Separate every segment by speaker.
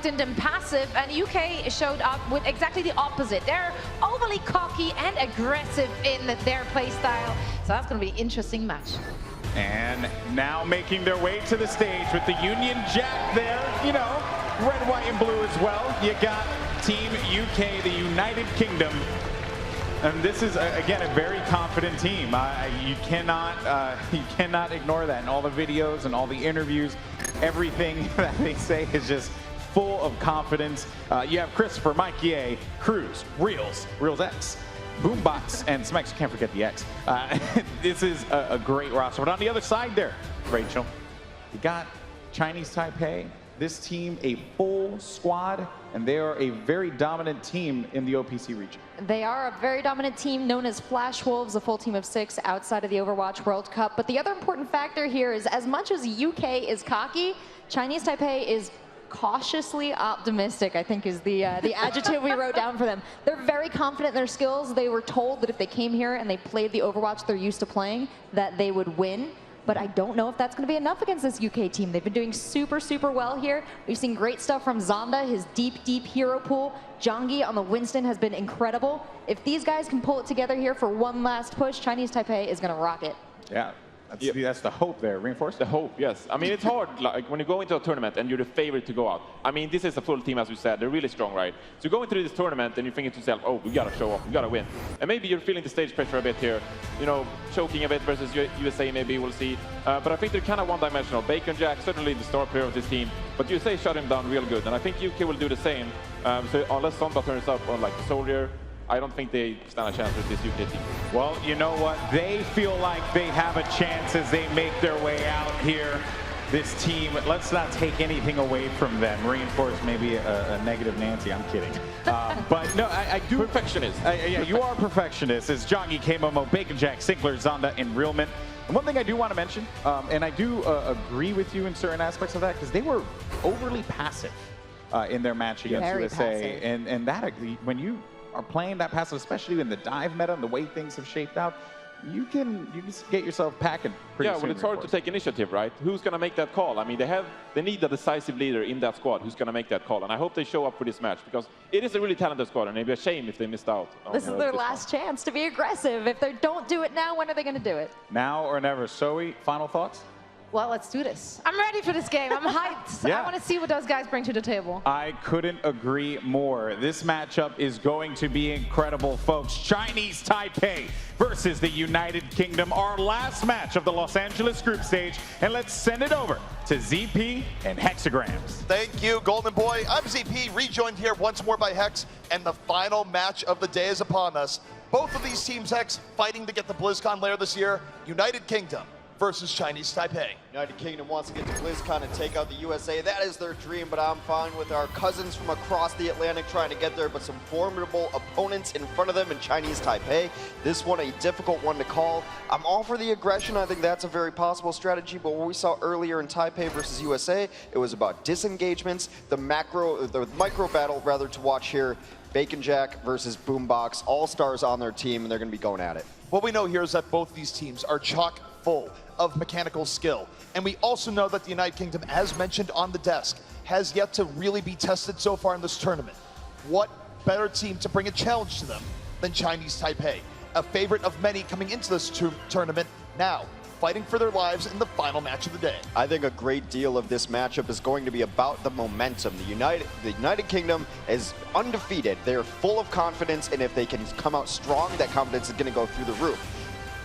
Speaker 1: reluctant and passive, and UK showed up with exactly the opposite. They're overly cocky and aggressive in their play style, so that's going to be an interesting match.
Speaker 2: And now making their way to the stage with the Union Jack there, you know, red, white, and blue as well. You got Team UK, the United Kingdom. And this is, again, a very confident team. You cannot ignore that. And all the videos and all the interviews, everything that they say is just full of confidence. You have Christopher, Mikey A, Cruz, Reels X, Boombox, and Smex. Can't forget the X. This is a great roster. But on the other side there, Rachel, you got Chinese Taipei. This team, a full squad, and they are a very dominant team in the OPC region.
Speaker 3: They are a very dominant team known as Flash Wolves, a full team of 6 outside of the Overwatch World Cup. But the other important factor here is, as much as UK is cocky, Chinese Taipei is cautiously optimistic, I think is the adjective we wrote down for them. They're very confident in their skills. They were told that if they came here and they played the Overwatch they're used to playing, that they would win. But I don't know if that's going to be enough against this UK team. They've been doing super, super well here. We've seen great stuff from Zonda, his deep, deep hero pool. Jongi on the Winston has been incredible. If these guys can pull it together here for one last push, Chinese Taipei is going to rock it.
Speaker 2: Yeah. That's the hope there. Reinforced?
Speaker 4: The hope, yes. I mean, it's hard, like when you go into a tournament and you're the favorite to go out. I mean, this is a full team, as we said. They're really strong, right? So you go into this tournament and you're thinking to yourself, oh, we got to show off, we got to win. And maybe you're feeling the stage pressure a bit here, you know, choking a bit versus USA, maybe we'll see. But I think they're kind of one-dimensional. Bacon Jack, certainly the star player of this team, but USA shut him down real good. And I think UK will do the same. So unless Zonda turns up on like the Soldier, I don't think they stand a chance with this UK team.
Speaker 2: Well, you know what? They feel like they have a chance as they make their way out here. This team, let's not take anything away from them. Reinforce maybe a negative Nancy. I'm kidding. But no, I do.
Speaker 4: Perfectionist.
Speaker 2: Yeah, you are a perfectionist. As Jongi, K-Momo, Bacon Jack, Sinkler, Zonda, and Realman. And one thing I do want to mention, and I do agree with you in certain aspects of that, because they were overly passive in their match against USA. And that, when you are playing that passive, especially in the dive meta and the way things have shaped out, you can get yourself packing pretty soon.
Speaker 4: Yeah, well, it's hard to take initiative, right? Who's going to make that call? I mean, they need a decisive leader in that squad who's going to make that call. And I hope they show up for this match, because it is a really talented squad, and it'd be a shame if they missed out.
Speaker 3: This is their last chance to be aggressive. If they don't do it now, when are they going to do it?
Speaker 2: Now or never. Zoe, final thoughts?
Speaker 1: Well, let's do this. I'm ready for this game. I'm hyped.
Speaker 2: Yeah.
Speaker 1: I want to see what those guys bring to the table.
Speaker 2: I couldn't agree more. This matchup is going to be incredible, folks. Chinese Taipei versus the United Kingdom, our last match of the Los Angeles group stage. And let's send it over to ZP and Hexagrams.
Speaker 5: Thank you, Golden Boy. I'm ZP, rejoined here once more by Hex, and the final match of the day is upon us. Both of these teams, Hex, fighting to get the BlizzCon layer this year. United Kingdom versus Chinese Taipei.
Speaker 6: United Kingdom wants to get to BlizzCon and take out the USA. That is their dream, but I'm fine with our cousins from across the Atlantic trying to get there, but some formidable opponents in front of them in Chinese Taipei. This one a difficult one to call. I'm all for the aggression. I think that's a very possible strategy, but what we saw earlier in Taipei versus USA, it was about disengagements, the micro battle rather to watch here. Bacon Jack versus Boombox, all stars on their team, and they're going to be going at it.
Speaker 5: What we know here is that both these teams are chock full of mechanical skill. And we also know that the United Kingdom, as mentioned on the desk, has yet to really be tested so far in this tournament. What better team to bring a challenge to them than Chinese Taipei? A favorite of many coming into this tournament now, fighting for their lives in the final match of the day.
Speaker 6: I think a great deal of this matchup is going to be about the momentum. The United Kingdom is undefeated. They're full of confidence, and if they can come out strong, that confidence is going to go through the roof.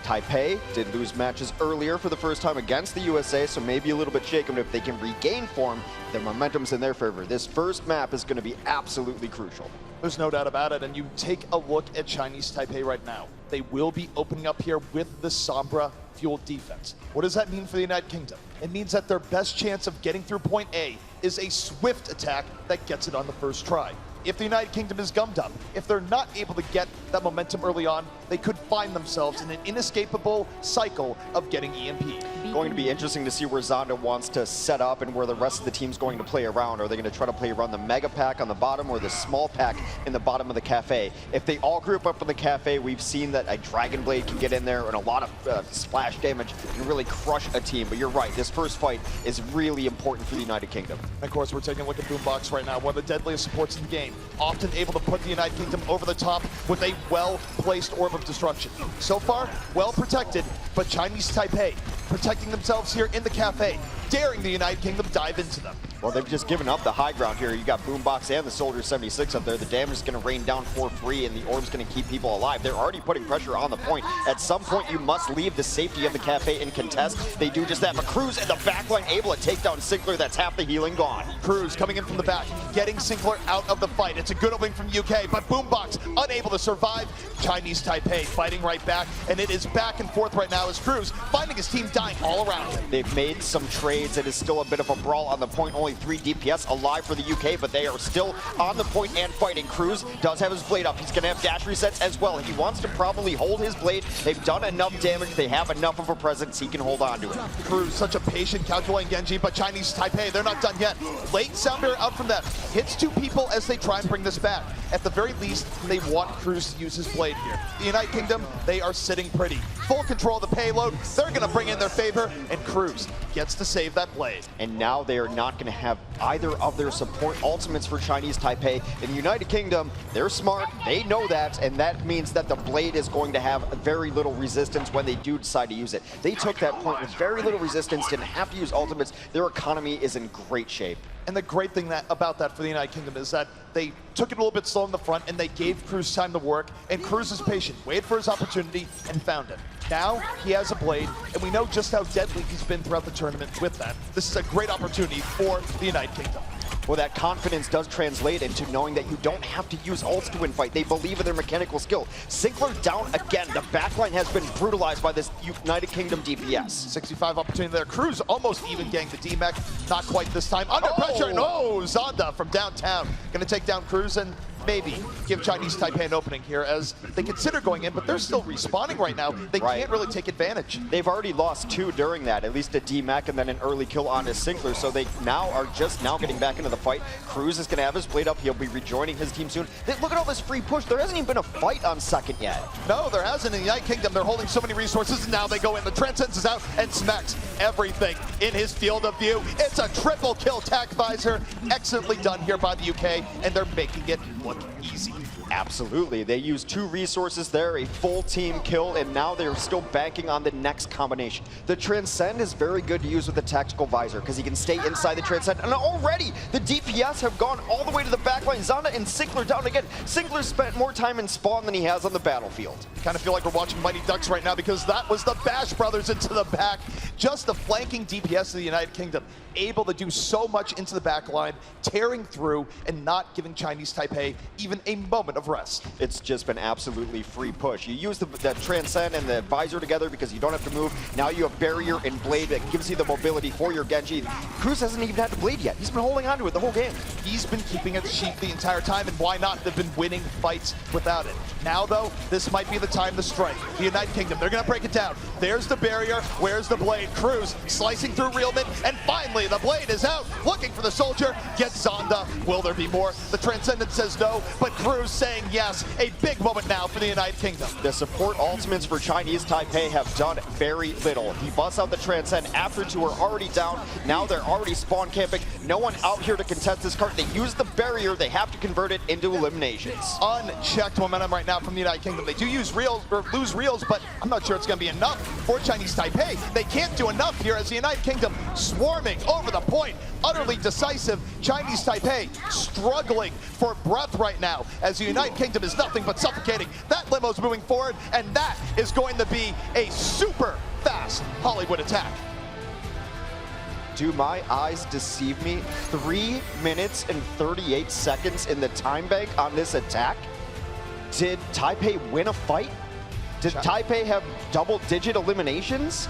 Speaker 6: Taipei did lose matches earlier for the first time against the USA, so maybe a little bit shaken, but if they can regain form, their momentum's in their favor. This first map is going to be absolutely crucial.
Speaker 5: There's no doubt about it, and you take a look at Chinese Taipei right now. They will be opening up here with the Sombra-fueled defense. What does that mean for the United Kingdom? It means that their best chance of getting through point A is a swift attack that gets it on the first try. If the United Kingdom is gummed up, if they're not able to get that momentum early on, they could find themselves in an inescapable cycle of getting EMP.
Speaker 6: going to be interesting to see where Zonda wants to set up and where the rest of the team's going to play around. Are they going to try to play around the mega pack on the bottom or the small pack in the bottom of the cafe? If they all group up in the cafe, we've seen that a Dragon Blade can get in there and a lot of splash damage and really crush a team. But you're right, this first fight is really important for the United Kingdom.
Speaker 5: Of course, we're taking a look at Boombox right now, one of the deadliest supports in the game, often able to put the United Kingdom over the top with a well-placed orb of destruction. So far, well protected, but Chinese Taipei protecting themselves here in the cafe, daring the United Kingdom dive into them.
Speaker 6: Well, they've just given up the high ground here. You got Boombox and the Soldier 76 up there. The damage is going to rain down for free, and the orb's going to keep people alive. They're already putting pressure on the point. At some point, you must leave the safety of the cafe and contest. They do just that, but Cruz in the backline able to take down Sinclair. That's half the healing gone.
Speaker 5: Cruz coming in from the back, getting Sinclair out of the fight. It's a good opening from UK, but Boombox unable to survive. Chinese Taipei fighting right back, and it is back and forth right now as Cruz finding his team dying all around him.
Speaker 6: They've made some trades. It is still a bit of a brawl on the point. Only 3 DPS alive for the UK, but they are still on the point and fighting. Cruz does have his blade up. He's going to have dash resets as well. He wants to probably hold his blade. They've done enough damage. They have enough of a presence. He can hold on to it.
Speaker 5: Cruz, such a patient calculating Genji, but Chinese Taipei, they're not done yet. Late sounder out from them. Hits 2 people as they try and bring this back. At the very least, they want Cruz to use his blade here. The United Kingdom, they are sitting pretty. Full control of the payload. They're going to bring in their favor, and Cruz gets to save that blade.
Speaker 6: And now they are not going to have either of their support ultimates for Chinese Taipei. In the United Kingdom, they're smart. They know that, and that means that the blade is going to have very little resistance when they do decide to use it. They took that point with very little resistance, didn't have to use ultimates. Their economy is in great shape.
Speaker 5: And the great thing about that for the United Kingdom is that they took it a little bit slow in the front and they gave Cruz time to work, and Cruz is patient, waited for his opportunity and found it. Now he has a blade, and we know just how deadly he's been throughout the tournament with that. This is a great opportunity for the United Kingdom.
Speaker 6: Well, that confidence does translate into knowing that you don't have to use ults to win fight. They believe in their mechanical skill. Sinclair down again. The backline has been brutalized by this United Kingdom DPS.
Speaker 5: 65 opportunity there. Cruz almost even getting the D-Mech. Not quite this time. Under pressure. No, Zonda from downtown. Going to take down Cruz and maybe give Chinese Taipei an opening here as they consider going in, but they're still respawning right now. They can't really take advantage.
Speaker 6: They've already lost 2 during that, at least a D-Mech and then an early kill on his Sinclair, so they now are just now getting back into the fight. Cruz is going to have his blade up. He'll be rejoining his team soon. Look at all this free push. There hasn't even been a fight on second yet.
Speaker 5: No, there hasn't. In the United Kingdom, they're holding so many resources, and now they go in. The Transcendence is out and smacks everything in his field of view. It's a triple kill tack visor. Excellently done here by the UK, and they're making it look easy.
Speaker 6: Absolutely. They used 2 resources there, a full team kill, and now they're still banking on the next combination. The Transcend is very good to use with the tactical visor because he can stay inside the Transcend. And already the DPS have gone all the way to the backline. Zonda and Sinclair down again. Sinclair spent more time in spawn than he has on the battlefield.
Speaker 5: Kind of feel like we're watching Mighty Ducks right now because that was the Bash Brothers into the back. Just the flanking DPS of the United Kingdom, able to do so much into the backline, tearing through and not giving Chinese Taipei even a moment of rest.
Speaker 6: It's just been absolutely free push. You use the Transcend and the visor together because you don't have to move. Now you have barrier and blade that gives you the mobility for your Genji. Cruz hasn't even had the blade yet. He's been holding on to it the whole game.
Speaker 5: He's been keeping it cheap the entire time, and why not? They've been winning fights without it. Now, though, this might be the time to strike. The United Kingdom, they're going to break it down. There's the barrier. Where's the blade? Cruz slicing through Realman, and finally the blade is out. Looking for the Soldier. Gets Zonda. Will there be more? The Transcendent says no, but Cruz saying yes. A big moment now for the United Kingdom.
Speaker 6: The support ultimates for Chinese Taipei have done very little. He busts out the Transcend after 2 are already down. Now they're already spawn camping. No one out here to contest this cart. They use the barrier. They have to convert it into eliminations.
Speaker 5: Unchecked momentum right now from the United Kingdom. They do use reels or lose reels, but I'm not sure it's going to be enough for Chinese Taipei. They can't do enough here as the United Kingdom swarming over the point. Utterly decisive. Chinese Taipei struggling for breath right now as the United Kingdom is nothing but suffocating. That limo's moving forward, and that is going to be a super fast Hollywood attack.
Speaker 6: Do my eyes deceive me? 3 minutes and 38 seconds in the time bank on this attack? Did Taipei win a fight? Did Taipei have double-digit eliminations?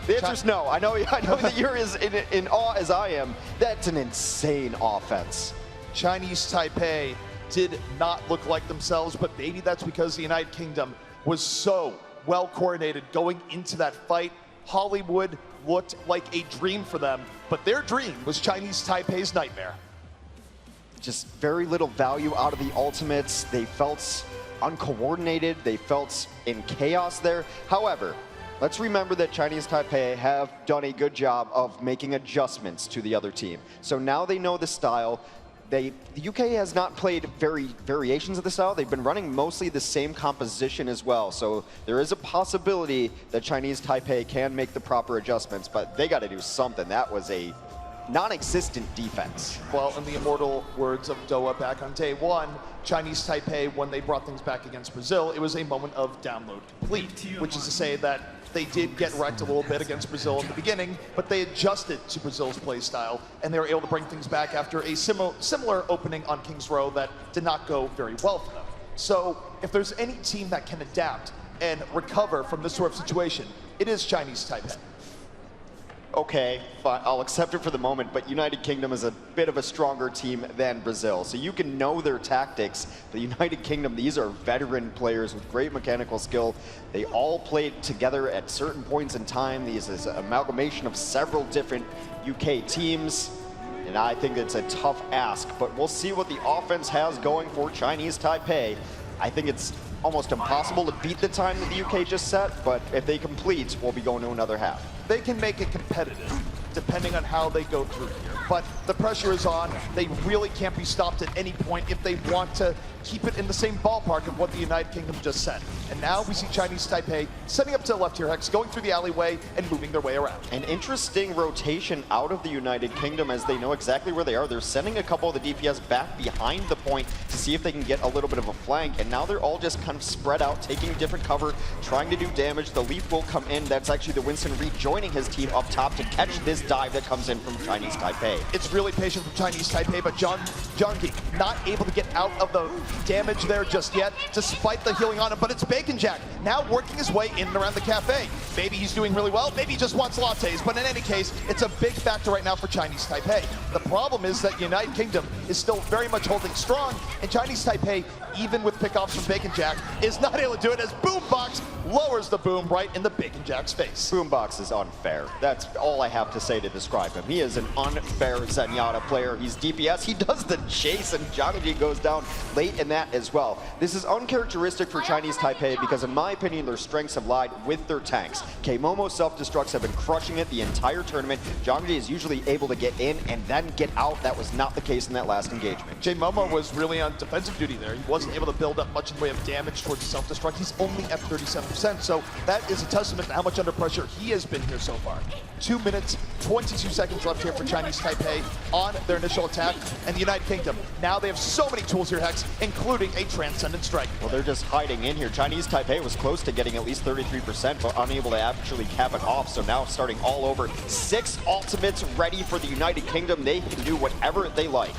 Speaker 6: The answer is no. I know that you're as in awe as I am. That's an insane offense.
Speaker 5: Chinese Taipei did not look like themselves, but maybe that's because the United Kingdom was so well coordinated going into that fight. Hollywood looked like a dream for them, but their dream was Chinese Taipei's nightmare.
Speaker 6: Just very little value out of the ultimates. They felt uncoordinated. They felt in chaos there. However, let's remember that Chinese Taipei have done a good job of making adjustments to the other team. So now they know the style. The UK has not played variations of the style. They've been running mostly the same composition as well. So there is a possibility that Chinese Taipei can make the proper adjustments, but they got to do something. That was a non-existent defense.
Speaker 5: Well, in the immortal words of Doa back on day one, Chinese Taipei, when they brought things back against Brazil, it was a moment of download complete, which is to say that they did get wrecked a little bit against Brazil in the beginning, but they adjusted to Brazil's play style, and they were able to bring things back after a similar opening on King's Row that did not go very well for them. So if there's any team that can adapt and recover from this sort of situation, it is Chinese Taipei.
Speaker 6: Okay, fine, I'll accept it for the moment, but United Kingdom is a bit of a stronger team than Brazil. So you can know their tactics. The United Kingdom, these are veteran players with great mechanical skill. They all played together at certain points in time. This is an amalgamation of several different UK teams. And I think it's a tough ask, but we'll see what the offense has going for Chinese Taipei. I think it's almost impossible to beat the time that the UK just set, but if they complete, we'll be going to another half.
Speaker 5: They can make it competitive, depending on how they go through here. But the pressure is on. They really can't be stopped at any point if they want to keep it in the same ballpark of what the United Kingdom just said. And now we see Chinese Taipei setting up to the left here, Hex, going through the alleyway and moving their way around.
Speaker 6: An interesting rotation out of the United Kingdom as they know exactly where they are. They're sending a couple of the DPS back behind the point to see if they can get a little bit of a flank. And now they're all just kind of spread out, taking different cover, trying to do damage. The Leaf will come in. That's actually the Winston rejoining his team up top to catch this dive that comes in from Chinese Taipei.
Speaker 5: It's really patient from Chinese Taipei, but Jongi not able to get out of the damage there just yet, despite the healing on him. But it's Bacon Jack now working his way in and around the cafe. Maybe he's doing really well, maybe he just wants lattes, but in any case, it's a big factor right now for Chinese Taipei. The problem is that United Kingdom is still very much holding strong, and Chinese Taipei, even with pickoffs from Bacon Jack, is not able to do it as Boombox lowers the boom right in the Bacon Jack's face.
Speaker 6: Boombox is unfair. That's all I have to say to describe him. He is an unfair Zenyatta player. He's DPS. He does the chase, and Zhangji goes down late in that as well. This is uncharacteristic for Chinese Taipei because, in my opinion, their strengths have lied with their tanks. K-Momo self-destructs have been crushing it the entire tournament. Zhangji is usually able to get in and then get out. That was not the case in that last engagement.
Speaker 5: J-Momo was really on defensive duty there. He wasn't able to build up much in the way of damage towards the self-destruct. He's only at 37%, so that is a testament to how much under pressure he has been here so far. 2 minutes, 22 seconds left here for Chinese Taipei on their initial attack, and the United Kingdom. Now they have so many tools here, Hex, including a Transcendent Strike.
Speaker 6: Well, they're just hiding in here. Chinese Taipei was close to getting at least 33%, but unable to actually cap it off, so now starting all over. 6 ultimates ready for the United Kingdom. They can do whatever they like.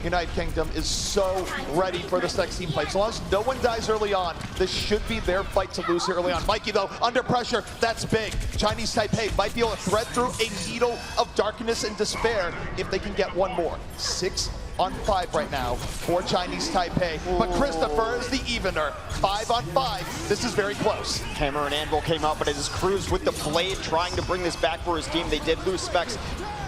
Speaker 5: United Kingdom is so ready for this next team fight. So long as no one dies early on, this should be their fight to lose here early on. Mikey, though, under pressure, that's big. Chinese Taipei might be able to thread through a needle of darkness and despair if they can get one more. 6 on 5 right now for Chinese Taipei. But Christopher is the evener. 5 on 5. This is very close.
Speaker 6: Hammer and Anvil came out, but it is Cruz with the blade trying to bring this back for his team. They did lose Specs.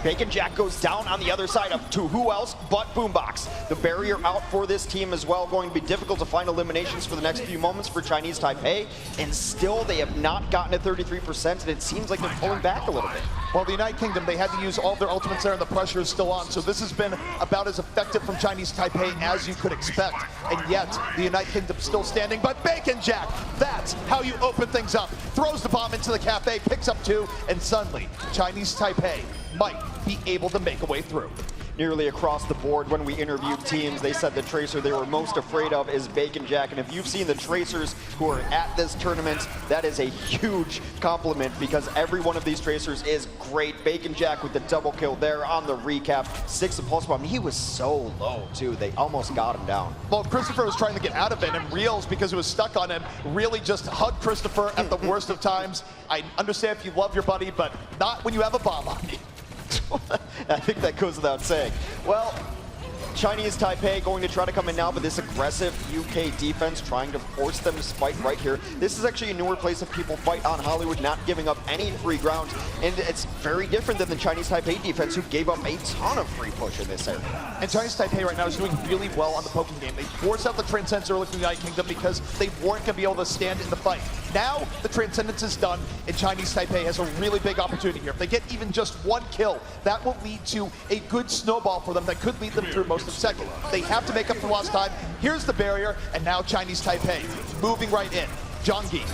Speaker 6: Bacon Jack goes down on the other side up to who else but Boombox. The barrier out for this team as well. Going to be difficult to find eliminations for the next few moments for Chinese Taipei. And still, they have not gotten to 33%, and it seems like they're pulling back a little bit.
Speaker 5: Well, the United Kingdom, they had to use all of their ultimates there, and the pressure is still on. So this has been about as effective from Chinese Taipei as you could expect. And yet, the United Kingdom still standing. But Bacon Jack, that's how you open things up. Throws the bomb into the cafe, picks up 2, and suddenly, Chinese Taipei might be able to make a way through.
Speaker 6: Nearly across the board, when we interviewed teams, they said the Tracer they were most afraid of is Bacon Jack. And if you've seen the Tracers who are at this tournament, that is a huge compliment because every one of these Tracers is great. Bacon Jack with the double kill there on the recap. 6 of Pulse Bomb. He was so low, too. They almost got him down.
Speaker 5: Well, Christopher was trying to get out of it, and Reels, because it was stuck on him, really just hugged Christopher at the worst of times. I understand if you love your buddy, but not when you have a bomb on you.
Speaker 6: I think that goes without saying. Well, Chinese Taipei going to try to come in now, but this aggressive UK defense trying to force them to fight right here. This is actually a newer place of people fight on Hollywood, not giving up any free ground, and it's very different than the Chinese Taipei defense, who gave up a ton of free push in this area.
Speaker 5: And Chinese Taipei right now is doing really well on the poking game. They forced out the Transcendence early from the United Kingdom because they weren't going to be able to stand in the fight. Now the Transcendence is done, and Chinese Taipei has a really big opportunity here. If they get even just one kill, that will lead to a good snowball for them that could lead them through most of second. They have to make up for lost time. Here's the barrier, and now Chinese Taipei moving right in. Zhangyi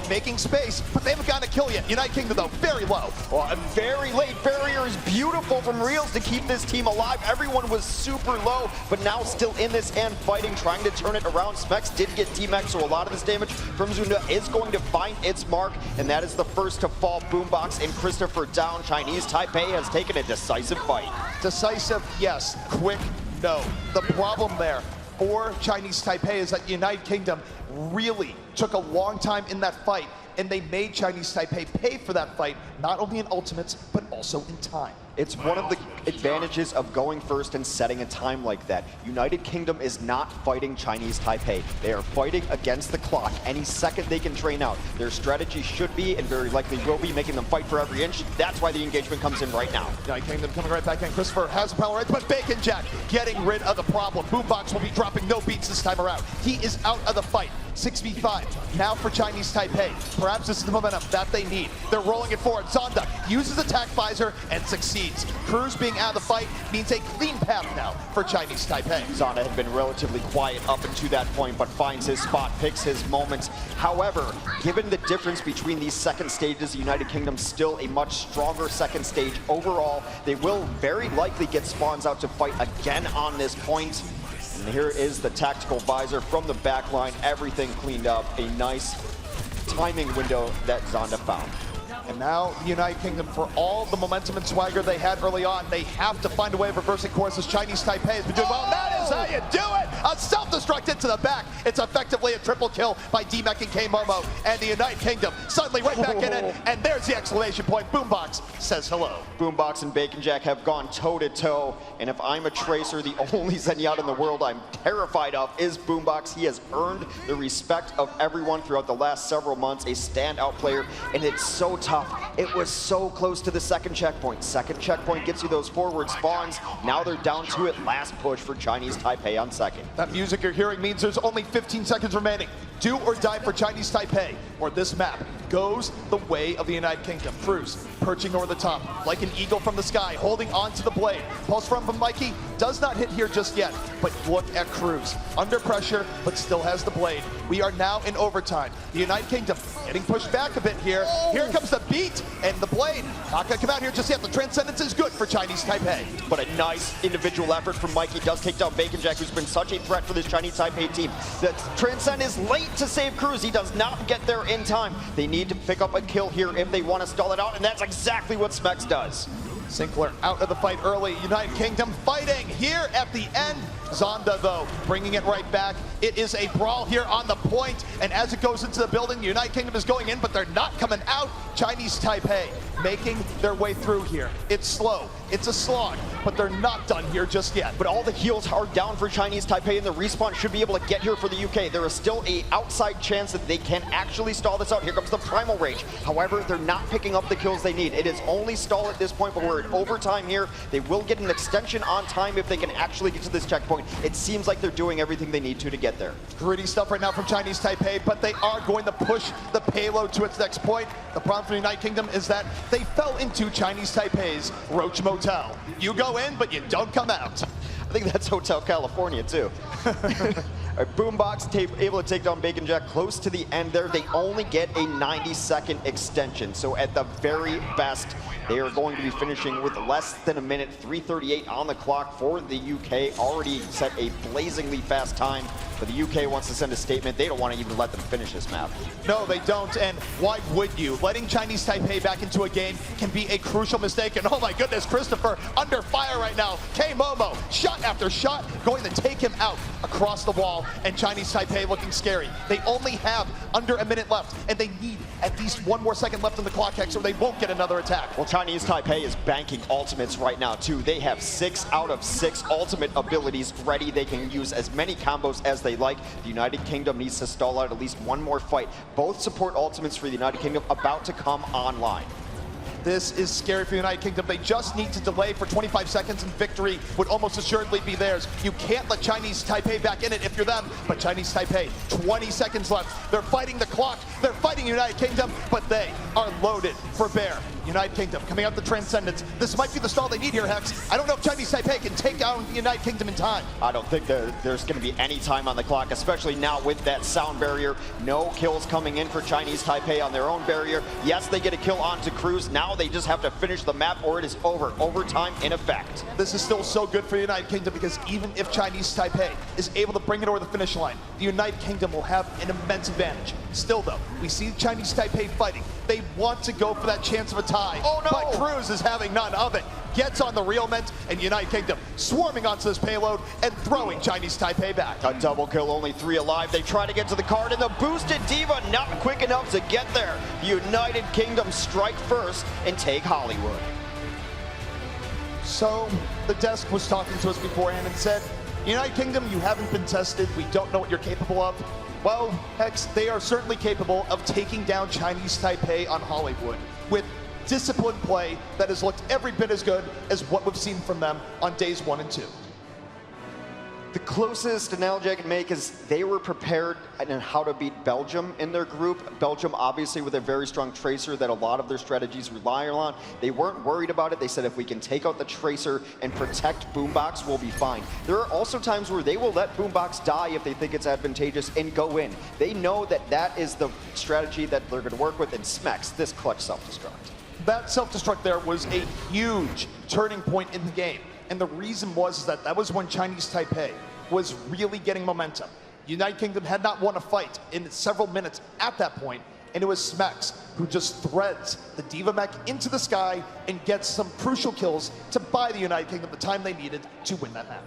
Speaker 5: making space, but they haven't gotten a kill yet. United Kingdom, though, very low.
Speaker 6: Well, a very late barrier is beautiful from Reels to keep this team alive. Everyone was super low, but now still in this and fighting, trying to turn it around. Specs did get D-Max, so a lot of this damage from Zunda is going to find its mark, and that is the first to fall. Boombox and Christopher down. Chinese Taipei has taken a decisive fight.
Speaker 5: Decisive, yes. Quick, no. The problem there for Chinese Taipei is that the United Kingdom really took a long time in that fight, and they made Chinese Taipei pay for that fight, not only in ultimates, but also in time.
Speaker 6: It's one of the advantages of going first and setting a time like that. United Kingdom is not fighting Chinese Taipei. They are fighting against the clock. Any second they can drain out. Their strategy should be, and very likely will be, making them fight for every inch. That's why the engagement comes in right now.
Speaker 5: United Kingdom coming right back in. Christopher has the power right, but Bacon Jack getting rid of the problem. Boombox will be dropping no beats this time around. He is out of the fight. 6v5 now for Chinese Taipei. Perhaps this is the momentum that they need. They're rolling it forward. Zonda uses attack visor and succeeds. Cruz being out of the fight means a clean path now for Chinese Taipei.
Speaker 6: Zonda had been relatively quiet up until that point, but finds his spot, picks his moments. However, given the difference between these second stages, the United Kingdom still a much stronger second stage overall. They will very likely get spawns out to fight again on this point. And here is the tactical visor from the back line. Everything cleaned up. A nice timing window that Zonda found.
Speaker 5: And now the United Kingdom, for all the momentum and swagger they had early on, they have to find a way of reversing course as Chinese Taipei has been doing well. That is how you do it! A self-destruct into the back. It's effectively a triple kill by D-Mech and K-Momo. And the United Kingdom suddenly right back in it. And there's the exclamation point. Boombox says hello.
Speaker 6: Boombox and Bacon Jack have gone toe-to-toe. And if I'm a Tracer, the only Zenyatta in the world I'm terrified of is Boombox. He has earned the respect of everyone throughout the last several months. A standout player, and it's so tough. It was so close to the second checkpoint. Second checkpoint gets you those forward spawns. Now they're down to it. Last push for Chinese Taipei on second.
Speaker 5: That music you're hearing means there's only 15 seconds remaining. Do or die for Chinese Taipei, or this map goes the way of the United Kingdom. Cruz perching over the top like an eagle from the sky, holding on to the blade. Pulse from Mikey does not hit here just yet, but look at Cruz. Under pressure, but still has the blade. We are now in overtime. The United Kingdom getting pushed back a bit here. Here comes the beat and the blade. Not gonna come out here just yet. The Transcendence is good for Chinese Taipei.
Speaker 6: But a nice individual effort from Mikey does take down Bacon Jack, who's been such a threat for this Chinese Taipei team. The Transcend is late to save Cruz. He does not get there in time. They need to pick up a kill here if they want to stall it out, and that's exactly what Specs does.
Speaker 5: Sinclair out of the fight early. United Kingdom fighting here at the end. Zonda, though, bringing it right back. It is a brawl here on the point, and as it goes into the building, the United Kingdom is going in, but they're not coming out. Chinese Taipei making their way through here. It's slow, it's a slog, but they're not done here just yet.
Speaker 6: But all the heals are down for Chinese Taipei, and the respawn should be able to get here for the UK. There is still an outside chance that they can actually stall this out. Here comes the Primal Rage. However, they're not picking up the kills they need. It is only stall at this point, but we're in overtime here. They will get an extension on time if they can actually get to this checkpoint. It seems like they're doing everything they need to get there.
Speaker 5: Gritty stuff right now from Chinese Taipei, but they are going to push the payload to its next point. The problem for the United Kingdom is that they fell into Chinese Taipei's Roach Motel. You go in, but you don't come out.
Speaker 6: I think that's Hotel California, too. Boombox able to take down Bacon Jack close to the end there. They only get a 90-second extension. So at the very best, they are going to be finishing with less than a minute, 3:38 on the clock for the UK. Already set a blazingly fast time, but the UK wants to send a statement. They don't want to even let them finish this map.
Speaker 5: No, they don't, and why would you? Letting Chinese Taipei back into a game can be a crucial mistake, and oh my goodness, Christopher under fire right now. K-Momo, shot after shot, going to take him out across the wall. and Chinese Taipei looking scary. They only have under a minute left, and they need at least 1 more second left on the clock, Hex, or they won't get another attack.
Speaker 6: Well, Chinese Taipei is banking ultimates right now, too. They have 6 out of 6 ultimate abilities ready. They can use as many combos as they like. The United Kingdom needs to stall out at least 1 more fight. Both support ultimates for the United Kingdom about to come online.
Speaker 5: This is scary for the United Kingdom. They just need to delay for 25 seconds and victory would almost assuredly be theirs. You can't let Chinese Taipei back in it if you're them, but Chinese Taipei, 20 seconds left. They're fighting the clock. They're fighting United Kingdom, but they are loaded for bear. United Kingdom coming out the Transcendence. This might be the stall they need here, Hex. I don't know if Chinese Taipei can take out the United Kingdom in time.
Speaker 6: I don't think there's going to be any time on the clock, especially now with that sound barrier. No kills coming in for Chinese Taipei on their own barrier. Yes, they get a kill onto Cruz. Now they just have to finish the map or it is over. Overtime in effect.
Speaker 5: This is still so good for the United Kingdom because even if Chinese Taipei is able to bring it over the finish line, the United Kingdom will have an immense advantage. Still though, we see Chinese Taipei fighting. They want to go for that chance of a tie.
Speaker 6: Oh no!
Speaker 5: But Cruz is having none of it. Gets on the realment, and United Kingdom swarming onto this payload and throwing Chinese Taipei back.
Speaker 6: A double kill, only 3 alive. They try to get to the card, and the boosted Diva not quick enough to get there. The United Kingdom strike first and take Hollywood.
Speaker 5: So the desk was talking to us beforehand and said, United Kingdom, you haven't been tested. We don't know what you're capable of. Well, Hex, they are certainly capable of taking down Chinese Taipei on Hollywood with disciplined play that has looked every bit as good as what we've seen from them on days 1 and 2.
Speaker 6: The closest analogy I can make is they were prepared in how to beat Belgium in their group. Belgium, obviously, with a very strong Tracer that a lot of their strategies rely on. They weren't worried about it. They said, if we can take out the Tracer and protect Boombox, we'll be fine. There are also times where they will let Boombox die if they think it's advantageous and go in. They know that that is the strategy that they're going to work with, and Smex, this clutch self-destruct.
Speaker 5: That self-destruct there was a huge turning point in the game. And the reason was that that was when Chinese Taipei was really getting momentum. United Kingdom had not won a fight in several minutes at that point, and it was Smex who just threads the Diva mech into the sky and gets some crucial kills to buy the United Kingdom the time they needed to win that map.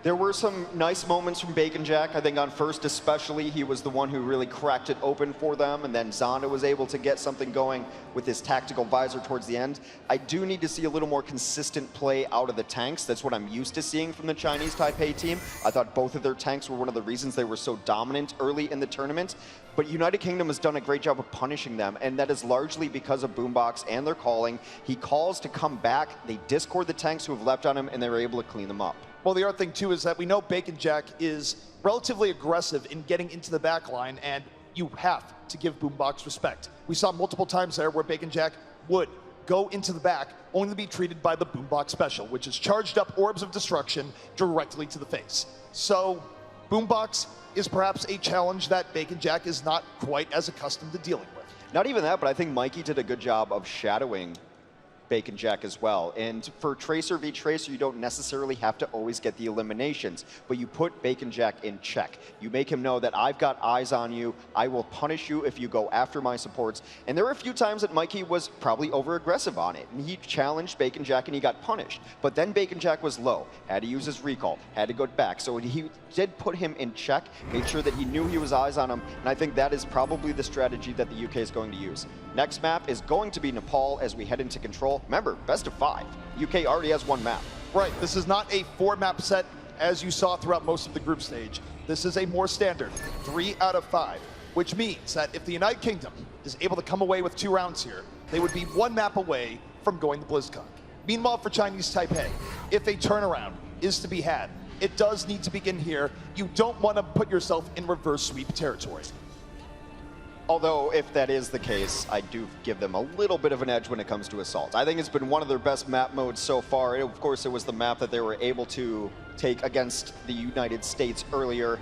Speaker 6: There were some nice moments from Bacon Jack. I think on first especially, he was the one who really cracked it open for them, and then Zonda was able to get something going with his tactical visor towards the end. I do need to see a little more consistent play out of the tanks. That's what I'm used to seeing from the Chinese Taipei team. I thought both of their tanks were one of the reasons they were so dominant early in the tournament. But United Kingdom has done a great job of punishing them, and that is largely because of Boombox and their calling. He calls to come back, they discord the tanks who have left on him, and they were able to clean them up.
Speaker 5: Well, the other thing, too, is that we know Bacon Jack is relatively aggressive in getting into the back line, and you have to give Boombox respect. We saw multiple times there where Bacon Jack would go into the back, only to be treated by the Boombox special, which is charged up orbs of destruction directly to the face. So, Boombox is perhaps a challenge that Bacon Jack is not quite as accustomed to dealing with.
Speaker 6: Not even that, but I think Mikey did a good job of shadowing Bacon Jack as well. And for Tracer v Tracer, you don't necessarily have to always get the eliminations, but you put Bacon Jack in check. You make him know that I've got eyes on you, I will punish you if you go after my supports. And there were a few times that Mikey was probably over-aggressive on it, and he challenged Bacon Jack and he got punished. But then Bacon Jack was low, had to use his recall, had to go back. So he did put him in check, made sure that he knew he was eyes on him, and I think that is probably the strategy that the UK is going to use. Next map is going to be Nepal as we head into control. Remember, best of 5. UK already has 1 map.
Speaker 5: Right, this is not a 4-map set as you saw throughout most of the group stage. This is a more standard 3 out of 5, which means that if the United Kingdom is able to come away with 2 rounds here, they would be 1 map away from going to BlizzCon. Meanwhile, for Chinese Taipei, if a turnaround is to be had, it does need to begin here. You don't want to put yourself in reverse sweep territory.
Speaker 6: Although, if that is the case, I do give them a little bit of an edge when it comes to Assault. I think it's been one of their best map modes so far. Of course, it was the map that they were able to take against the United States earlier.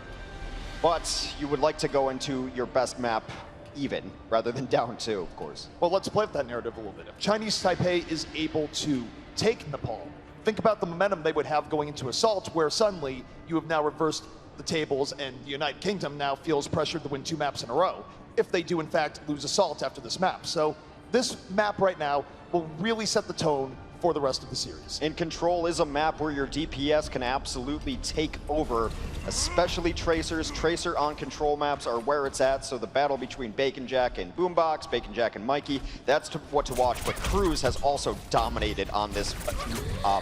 Speaker 6: But you would like to go into your best map even, rather than down 2, of course.
Speaker 5: Well, let's play with that narrative a little bit. If Chinese Taipei is able to take Nepal, think about the momentum they would have going into Assault, where suddenly you have now reversed the tables and the United Kingdom now feels pressured to win 2 maps in a row, if they do in fact lose Assault after this map. So this map right now will really set the tone for the rest of the series.
Speaker 6: And Control is a map where your DPS can absolutely take over, especially Tracers. Tracer on Control maps are where it's at, so the battle between Bacon Jack and Boombox, Bacon Jack and Mikey, that's what to watch, but Cruz has also dominated on this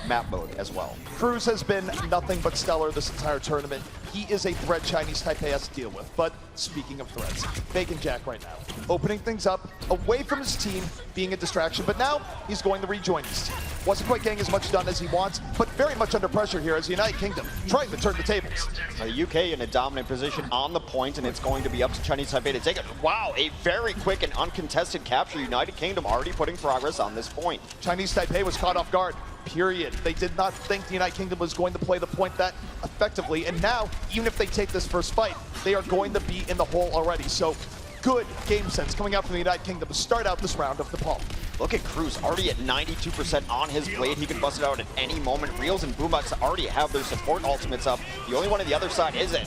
Speaker 6: map mode as well.
Speaker 5: Cruz has been nothing but stellar this entire tournament. He is a threat Chinese Taipei has to deal with. But speaking of threats, Bacon Jack right now, opening things up away from his team, being a distraction, but now he's going to rejoin his team. Wasn't quite getting as much done as he wants, but very much under pressure here as the United Kingdom trying to turn the tables.
Speaker 6: The UK in a dominant position on the point, and it's going to be up to Chinese Taipei to take it. Wow, a very quick and uncontested capture. United Kingdom already putting progress on this point.
Speaker 5: Chinese Taipei was caught off guard. Period. They did not think the United Kingdom was going to play the point that effectively, and now, even if they take this first fight, they are going to be in the hole already. So, good game sense coming out from the United Kingdom to start out this round of Nepal.
Speaker 6: Look at Cruz, already at 92% on his blade. He can bust it out at any moment. Reels and Boombox already have their support ultimates up. The only one on the other side isn't.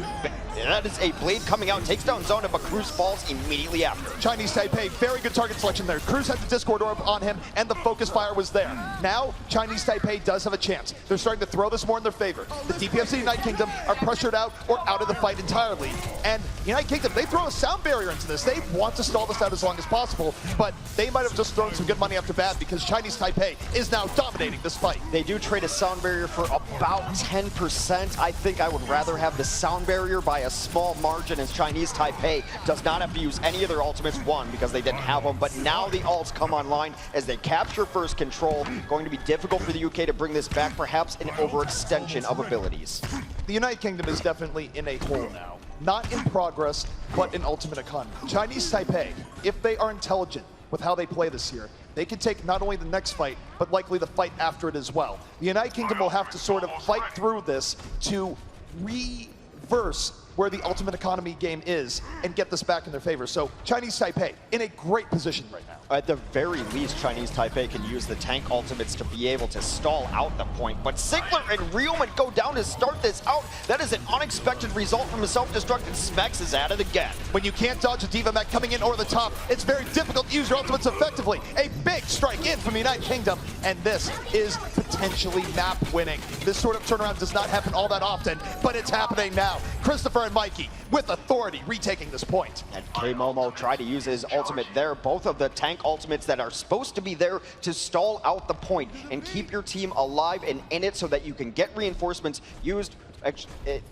Speaker 6: That is a blade coming out, takes down Zona, but Cruz falls immediately after.
Speaker 5: Chinese Taipei, very good target selection there. Cruz had the Discord orb on him, and the focus fire was there. Now, Chinese Taipei does have a chance. They're starting to throw this more in their favor. The DPS of the United Kingdom are pressured out or out of the fight entirely. And the United Kingdom, they throw a sound barrier into this. They want to stall this out as long as possible, but they might have just thrown some good money after bad because Chinese Taipei is now dominating this fight.
Speaker 6: They do trade a sound barrier for about 10%. I think I would rather have the sound barrier by a small margin, as Chinese Taipei does not have to use any of their ultimates, one, because they didn't have them, but now the ults come online as they capture first Control. Going to be difficult for the UK to bring this back, perhaps an overextension of abilities.
Speaker 5: The United Kingdom is definitely in a hole now. Not in progress, but in ultimate economy. Chinese Taipei, if they are intelligent with how they play this year, they can take not only the next fight, but likely the fight after it as well. The United Kingdom will have to sort of fight through this to reverse where the ultimate economy game is and get this back in their favor. So Chinese Taipei in a great position right now.
Speaker 6: At the very least, Chinese Taipei can use the tank ultimates to be able to stall out the point. But Sinkler and Realman go down to start this out. That is an unexpected result from a self-destruct, and Smex is at it again.
Speaker 5: When you can't dodge a Diva Mech coming in over the top, it's very difficult to use your ultimates effectively. A big strike in from the United Kingdom, and this is potentially map winning. This sort of turnaround does not happen all that often, but it's happening now. Christopher and Mikey, with authority, retaking this point.
Speaker 6: And K-Momo tried to use his ultimate there. Both of the tank ultimates that are supposed to be there to stall out the point and keep your team alive and in it so that you can get reinforcements used.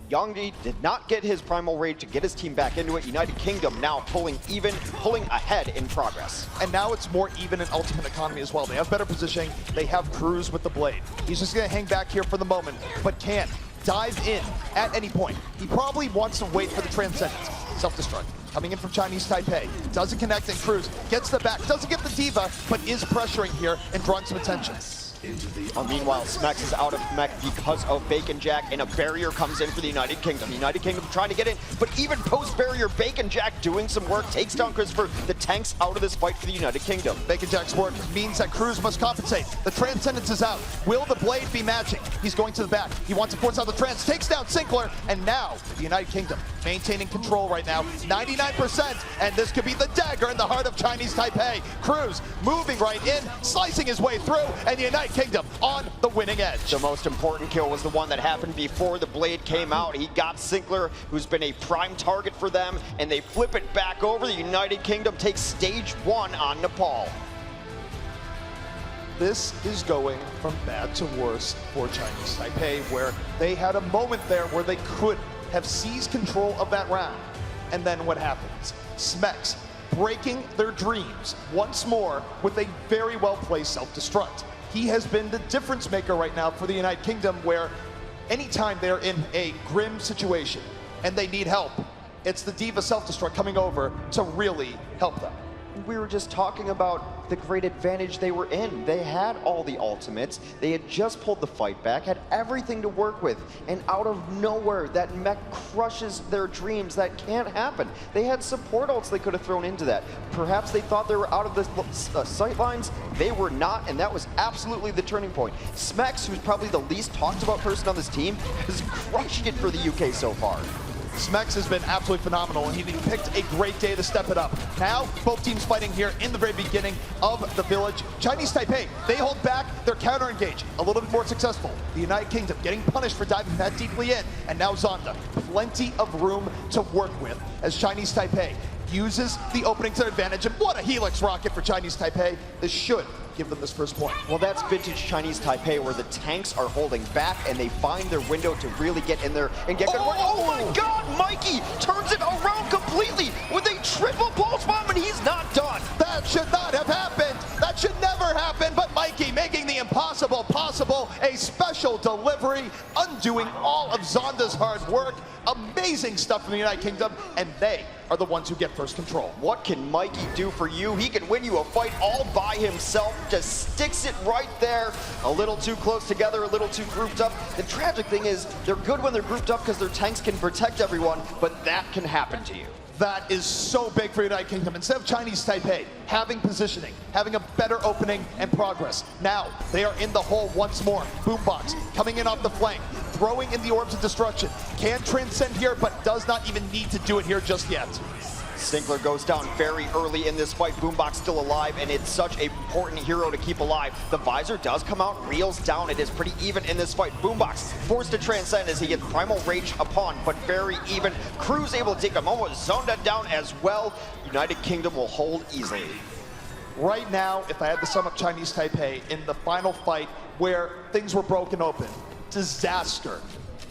Speaker 6: Yongji did not get his primal raid to get his team back into it. United Kingdom now pulling ahead in progress.
Speaker 5: And now it's more even in ultimate economy as well. They have better positioning. They have Cruz with the blade. He's just going to hang back here for the moment, but can't dive in at any point. He probably wants to wait for the Transcendence. Self-destruct. Coming in from Chinese Taipei. Doesn't connect, and Cruz gets the back. Doesn't get the Diva, but is pressuring here and drawing some attention.
Speaker 6: Meanwhile, Smex is out of mech because of Bacon Jack, and a barrier comes in for the United Kingdom. The United Kingdom trying to get in, but even post-barrier, Bacon Jack doing some work, takes down Christopher. The tank's out of this fight for the United Kingdom.
Speaker 5: Bacon Jack's work means that Cruz must compensate. The Transcendence is out. Will the blade be matching? He's going to the back. He wants to force out the Trans, takes down Sinkler, and now the United Kingdom maintaining control right now, 99%, and this could be the dagger in the heart of Chinese Taipei. Cruz moving right in, slicing his way through, and the United Kingdom on the winning edge.
Speaker 6: The most important kill was the one that happened before the blade came out. He got Sinkler, who's been a prime target for them, and they flip it back over. The United Kingdom takes stage 1 on Nepal.
Speaker 5: This is going from bad to worse for Chinese Taipei, where they had a moment there where they could have seized control of that round. And then what happens? Smex breaking their dreams once more with a very well-placed self-destruct. He has been the difference maker right now for the United Kingdom, where anytime they're in a grim situation and they need help, it's the Diva self-destruct coming over to really help them.
Speaker 6: We were just talking about the great advantage they were in. They had all the ultimates. They had just pulled the fight back, had everything to work with, and out of nowhere, that mech crushes their dreams. That can't happen. They had support ults they could have thrown into that. Perhaps they thought they were out of the sight lines. They were not, and that was absolutely the turning point. Smex, who's probably the least talked about person on this team, is crushing it for the UK so far.
Speaker 5: Smex has been absolutely phenomenal, and he picked a great day to step it up. Now, both teams fighting here in the very beginning of the village. Chinese Taipei, they hold back, they're counter-engaged, a little bit more successful. The United Kingdom getting punished for diving that deeply in, and now Zonda, plenty of room to work with as Chinese Taipei uses the opening to their advantage, and what a Helix rocket for Chinese Taipei. This should give them this first point.
Speaker 6: Well, that's vintage Chinese Taipei, where the tanks are holding back and they find their window to really get in there and get good work. Oh my God, Mikey turns it around completely with a triple pulse bomb, and he's not done.
Speaker 5: That should not have happened. That should never happen, but Mikey making the impossible possible, a special delivery, undoing all of Zonda's hard work. Amazing stuff from the United Kingdom, and they are the ones who get first control.
Speaker 6: What can Mikey do for you? He can win you a fight all by himself, just sticks it right there. A little too close together, a little too grouped up. The tragic thing is, they're good when they're grouped up because their tanks can protect everyone, but that can happen to you.
Speaker 5: That is so big for United Kingdom. Instead of Chinese Taipei having positioning, having a better opening and progress, now they are in the hole once more. Boombox coming in off the flank, throwing in the orbs of destruction. Can transcend here, but does not even need to do it here just yet.
Speaker 6: Stinkler goes down very early in this fight. Boombox still alive, and it's such an important hero to keep alive. The visor does come out, reels down. It is pretty even in this fight. Boombox forced to transcend as he gets Primal Rage upon, but very even. Cruz able to take him almost Zonda down as well. United Kingdom will hold easily.
Speaker 5: Right now, if I had to sum up Chinese Taipei in the final fight where things were broken open, disaster.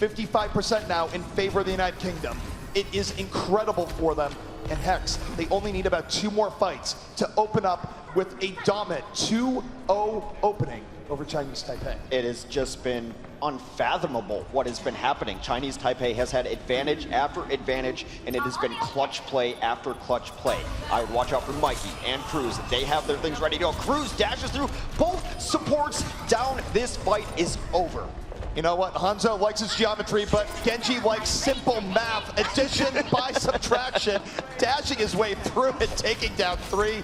Speaker 5: 55% now in favor of the United Kingdom. It is incredible for them. And Hex, they only need about 2 more fights to open up with a dominant 2-0 opening over Chinese Taipei.
Speaker 6: It has just been unfathomable what has been happening. Chinese Taipei has had advantage after advantage, and it has been clutch play after clutch play. I would watch out for Mikey and Cruz. They have their things ready to go. Cruz dashes through, both supports down. This fight is over.
Speaker 5: You know what? Hanzo likes his geometry, but Genji likes simple math. Addition by subtraction. Dashing his way through it, taking down 3.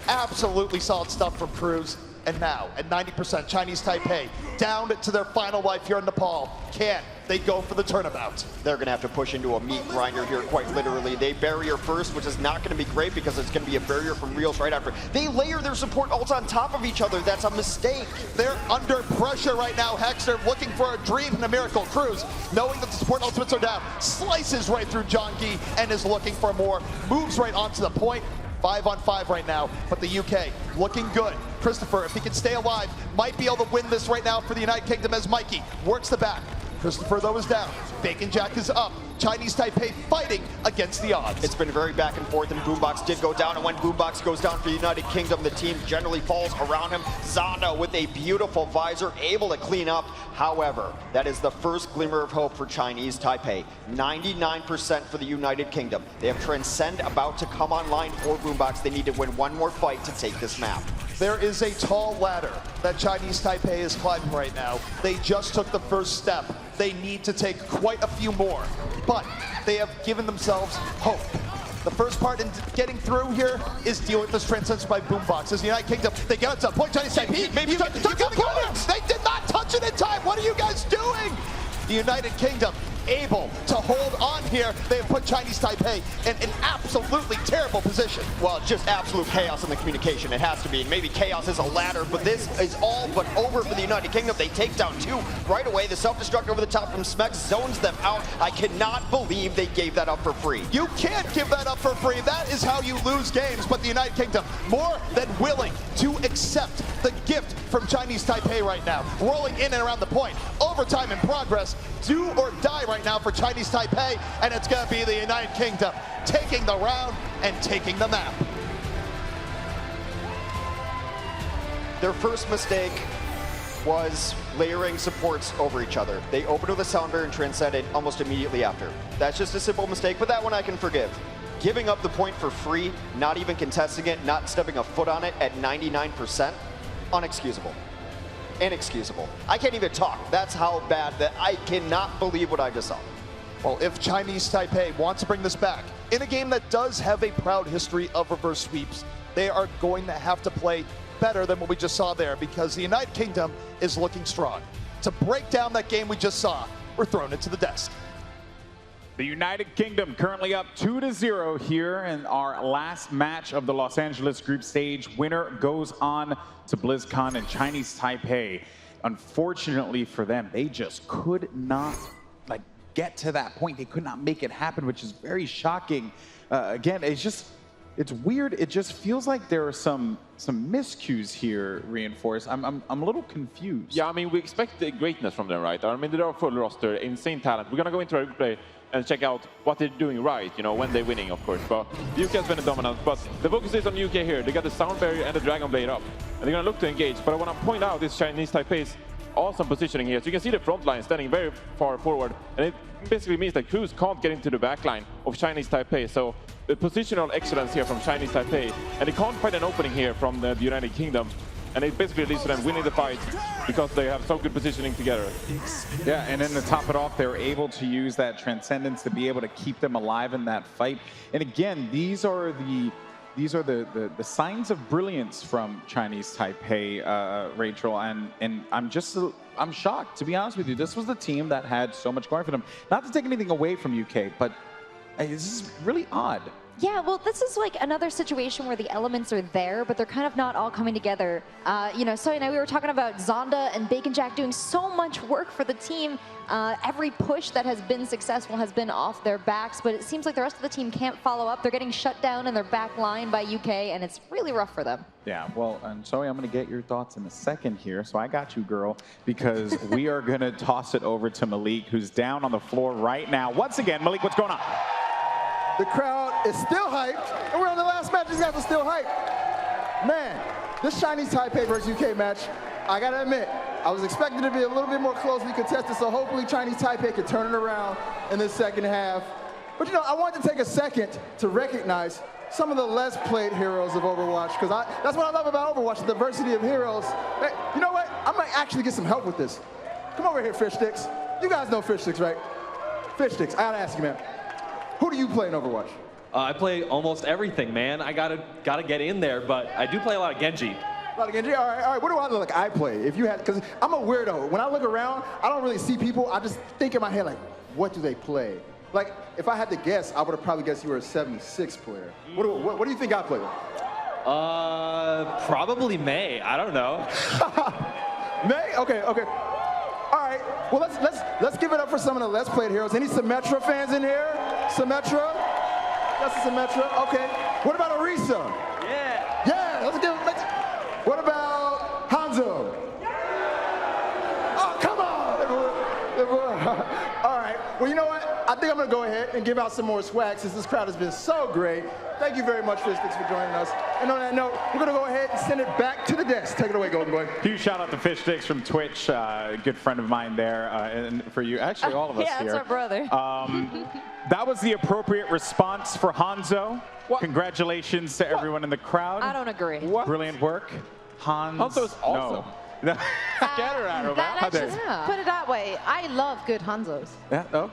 Speaker 5: Absolutely solid stuff from Cruz. And now, at 90%, Chinese Taipei down to their final life here in Nepal. Can they go for the turnabout?
Speaker 6: They're going to have to push into a meat grinder here, quite literally. They barrier first, which is not going to be great because it's going to be a barrier from Reels right after. They layer their support ults on top of each other. That's a mistake.
Speaker 5: They're under pressure right now, Hex. They're looking for a dream and a miracle. Cruz, knowing that the support ultimates are down, slices right through John Gee and is looking for more. Moves right onto the point. 5-on-5 right now, but the UK looking good. Christopher, if he can stay alive, might be able to win this right now for the United Kingdom as Mikey works the back. Christopher, though, is down. Bacon Jack is up. Chinese Taipei fighting against the odds.
Speaker 6: It's been very back and forth, and Boombox did go down, and when Boombox goes down for the United Kingdom, the team generally falls around him. Zonda with a beautiful visor, able to clean up. However, that is the first glimmer of hope for Chinese Taipei. 99% for the United Kingdom. They have Transcend about to come online for Boombox. They need to win one more fight to take this map.
Speaker 5: There is a tall ladder that Chinese Taipei is climbing right now. They just took the first step. They need to take quite a few more, but they have given themselves hope. The first part in getting through here is dealing with this Transcendence by Boombox. As the United Kingdom, they get it to point. Chinese Taipei, maybe you touch it. They did not touch it in time. What are you guys doing? The United Kingdom able to hold on here. They have put Chinese Taipei in an absolutely terrible position.
Speaker 6: Well, just absolute chaos in the communication. It has to be. Maybe chaos is a ladder, but this is all but over for the United Kingdom. They take down 2 right away. The self-destruct over the top from Smex zones them out. I cannot believe they gave that up for free.
Speaker 5: You can't give that up for free. That is how you lose games. But the United Kingdom, more than willing to accept the gift from Chinese Taipei right now. Rolling in and around the point. Overtime in progress. Do or die right now for Chinese Taipei, and it's going to be the United Kingdom taking the round and taking the map.
Speaker 6: Their first mistake was layering supports over each other. They opened with a sound barrier and transcended almost immediately after. That's just a simple mistake, but that one I can forgive. Giving up the point for free, not even contesting it, not stepping a foot on it at 99%, unexcusable. Inexcusable. I can't even talk. That's how bad that I cannot believe what I just saw.
Speaker 5: Well, if Chinese Taipei wants to bring this back in a game that does have a proud history of reverse sweeps, they are going to have to play better than what we just saw there, because the United Kingdom is looking strong. To break down that game we just saw, we're throwing it to the desk.
Speaker 2: The United Kingdom currently up 2-0 here in our last match of the Los Angeles group stage. Winner goes on to BlizzCon in Chinese Taipei. Unfortunately for them, they just could not get to that point. They could not make it happen, which is very shocking. Again, it's weird. It just feels like there are some miscues here reinforced. I'm a little confused.
Speaker 4: Yeah, I mean, we expect the greatness from them, right? I mean, they're a full roster, insane talent. We're going to go into our replay and check out what they're doing right, you know, when they're winning, of course. But the UK has been dominant, but the focus is on the UK here. They got the Sound Barrier and the Dragon Blade up, and they're going to look to engage. But I want to point out this Chinese Taipei's awesome positioning here. So you can see the front line standing very far forward, and it basically means that crews can't get into the back line of Chinese Taipei. So the positional excellence here from Chinese Taipei, and they can't find an opening here from the United Kingdom. And it basically leads to them winning the fight because they have so good positioning together.
Speaker 2: Yeah, and then to top it off, they were able to use that Transcendence to be able to keep them alive in that fight. And again, these are the signs of brilliance from Chinese Taipei, Rachel. And I'm shocked, to be honest with you. This was the team that had so much going for them. Not to take anything away from UK, but this is really odd.
Speaker 3: Yeah, well, this is like another situation where the elements are there, but they're kind of not all coming together. You know, so we were talking about Zonda and Bacon Jack doing so much work for the team. Every push that has been successful has been off their backs, but it seems like the rest of the team can't follow up. They're getting shut down in their back line by UK, and it's really rough for them.
Speaker 2: Yeah, well, and Zoe, I'm going to get your thoughts in a second here. So I got you, girl, because we are going to toss it over to Malik, who's down on the floor right now. Once again, Malik, what's going on?
Speaker 7: The crowd is still hyped, and we're on the last match. These guys are still hyped. Man, this Chinese Taipei versus UK match, I gotta admit, I was expecting it to be a little bit more closely contested, so hopefully Chinese Taipei could turn it around in the second half. But you know, I wanted to take a second to recognize some of the less played heroes of Overwatch, because that's what I love about Overwatch, the diversity of heroes. Hey, you know what? I might actually get some help with this. Come over here, Fish Sticks. You guys know Fish Sticks, right? Fish Sticks, I gotta ask you, man. Who do you play in Overwatch?
Speaker 8: I play almost everything, man. I gotta get in there, but I do play a lot of Genji.
Speaker 7: A lot of Genji? All right. What do I look like I play? If you had, because I'm a weirdo. When I look around, I don't really see people. I just think in my head, like, what do they play? Like, if I had to guess, I would have probably guessed you were a 76 player. What do you think I play with?
Speaker 8: Probably Mei. I don't know.
Speaker 7: Mei? Okay. All right. Well, let's give it up for some of the less played heroes. Any Symmetra fans in here? Symmetra? That's a Symmetra. Okay. What about Orisa? Yeah. Let's give it. What about Hanzo? Oh, come on! All right. Well, you know what? I think I'm going to go ahead and give out some more swag since this crowd has been so great. Thank you very much, Fish Sticks, for joining us. And on that note, we're going to go ahead and send it back to the desk. Take it away, Golden Boy.
Speaker 2: Huge shout out to Fish Sticks from Twitch, a good friend of mine there, and for you, actually all of us
Speaker 3: yeah,
Speaker 2: here.
Speaker 3: Yeah, that's our brother.
Speaker 2: That was the appropriate response for Hanzo. What? Congratulations to everyone in the crowd.
Speaker 3: I don't agree.
Speaker 2: What? Brilliant work.
Speaker 4: Hanzo's awesome.
Speaker 2: No.
Speaker 1: Put it that way, I love good Hanzos.
Speaker 2: Yeah,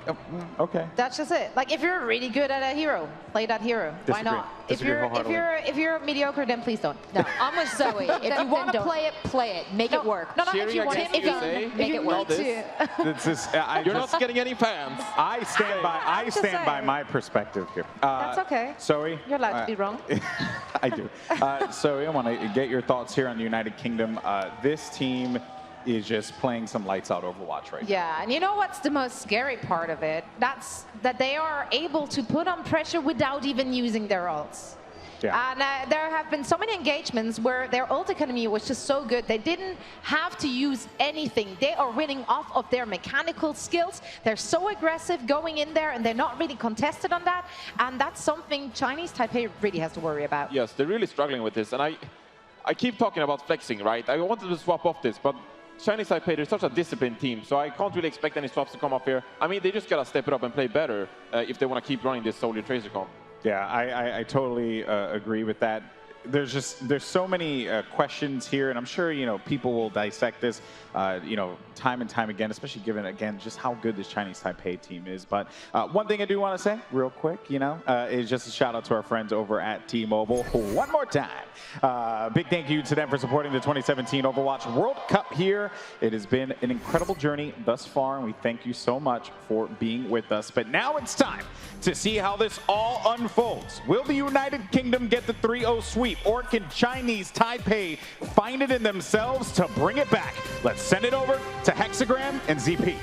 Speaker 2: okay.
Speaker 1: That's just it. Like, if you're really good at a hero, play that hero. Why not? If you're mediocre, then please don't.
Speaker 3: No, I'm with Zoe. If you want to play it. Make it work.
Speaker 1: No, if you want to,
Speaker 3: make it work.
Speaker 4: You're not getting any fans.
Speaker 2: I stand by my perspective here.
Speaker 1: That's okay.
Speaker 2: Zoe?
Speaker 1: You're allowed to be wrong.
Speaker 2: I do. Zoe, I want to get your thoughts here on the United Kingdom. This team is just playing some lights out Overwatch right now.
Speaker 1: Yeah, and you know what's the most scary part of it? That's that they are able to put on pressure without even using their ults.
Speaker 2: Yeah.
Speaker 1: And there have been so many engagements where their ult economy was just so good, they didn't have to use anything. They are winning off of their mechanical skills. They're so aggressive going in there, and they're not really contested on that. And that's something Chinese Taipei really has to worry about.
Speaker 4: Yes, they're really struggling with this. And I keep talking about flexing, right? I wanted to swap off this, but Chinese Taipei, they're such a disciplined team, so I can't really expect any swaps to come up here. I mean, they just gotta step it up and play better if they want to keep running this Soldier Tracer comp.
Speaker 2: Yeah, I totally agree with that. there's so many questions here, and I'm sure people will dissect this time and time again, especially given again just how good this Chinese Taipei team is. But one thing I do want to say real quick, is just a shout out to our friends over at T-Mobile one more time. Big thank you to them for supporting the 2017 Overwatch World Cup here. It has been an incredible journey thus far, and we thank you so much for being with us. But now it's time to see how this all unfolds. Will the United Kingdom get the 3-0 sweep, or can Chinese Taipei find it in themselves to bring it back? Let's send it over to Hexagram and ZP.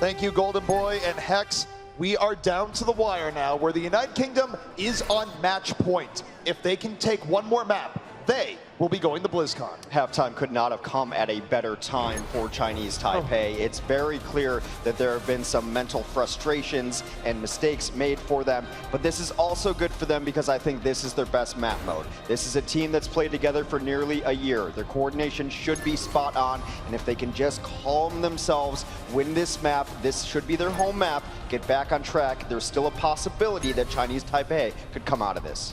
Speaker 5: Thank you, Golden Boy and Hex. We are down to the wire now, where the United Kingdom is on match point. If they can take one more map, they will be going to BlizzCon.
Speaker 6: Halftime could not have come at a better time for Chinese Taipei. It's very clear that there have been some mental frustrations and mistakes made for them, but this is also good for them because I think this is their best map mode. This is a team that's played together for nearly a year. Their coordination should be spot on, and if they can just calm themselves, win this map, this should be their home map, get back on track, there's still a possibility that Chinese Taipei could come out of this.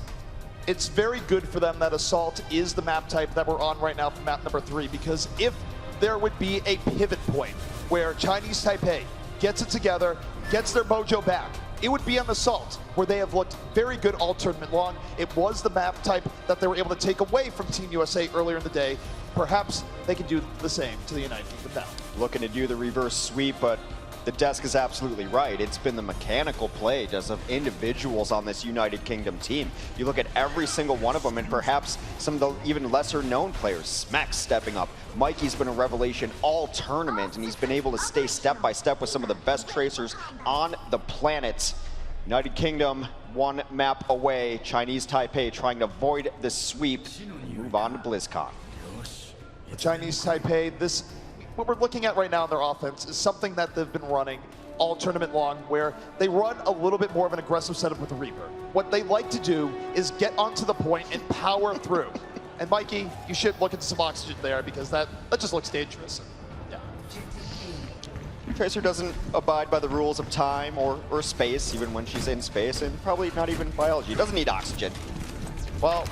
Speaker 5: It's very good for them that Assault is the map type that we're on right now for map number 3, because if there would be a pivot point where Chinese Taipei gets it together, gets their mojo back, it would be on Assault, where they have looked very good all tournament long. It was the map type that they were able to take away from Team USA earlier in the day. Perhaps they can do the same to the United Kingdom now.
Speaker 6: Looking to do the reverse sweep, but the desk is absolutely right. It's been the mechanical play just of individuals on this United Kingdom team. You look at every single one of them, and perhaps some of the even lesser known players. Smack's stepping up. Mikey's been a revelation all tournament, and he's been able to stay step by step with some of the best tracers on the planet. United Kingdom one map away. Chinese Taipei trying to avoid the sweep and move on to BlizzCon.
Speaker 5: Chinese Taipei, what we're looking at right now in their offense is something that they've been running all tournament long, where they run a little bit more of an aggressive setup with the Reaper. What they like to do is get onto the point and power through. And Mikey, you should look at some oxygen there, because that just looks dangerous. Yeah.
Speaker 6: Tracer doesn't abide by the rules of time or space, even when she's in space, and probably not even biology. Doesn't need oxygen.
Speaker 5: Well,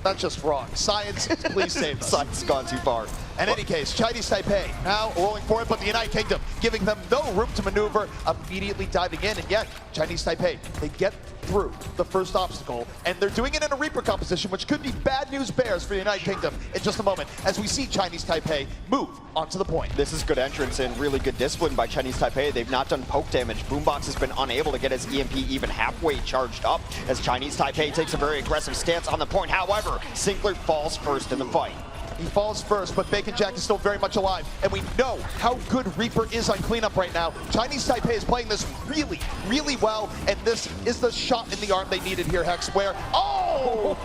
Speaker 5: that's just wrong. Science, please save us.
Speaker 6: Science has gone too far.
Speaker 5: In any case, Chinese Taipei now rolling forward, but the United Kingdom giving them no room to maneuver, immediately diving in, and yet Chinese Taipei, they get through the first obstacle, and they're doing it in a Reaper composition, which could be bad news bears for the United Kingdom in just a moment, as we see Chinese Taipei move onto the point.
Speaker 6: This is good entrance and really good discipline by Chinese Taipei. They've not done poke damage. Boombox has been unable to get his EMP even halfway charged up, as Chinese Taipei takes a very aggressive stance on the point. However, Sinclair falls first in the fight.
Speaker 5: He falls first, but Bacon Jack is still very much alive, and we know how good Reaper is on cleanup right now. Chinese Taipei is playing this really, really well, and this is the shot in the arm they needed here, Hex, where, oh!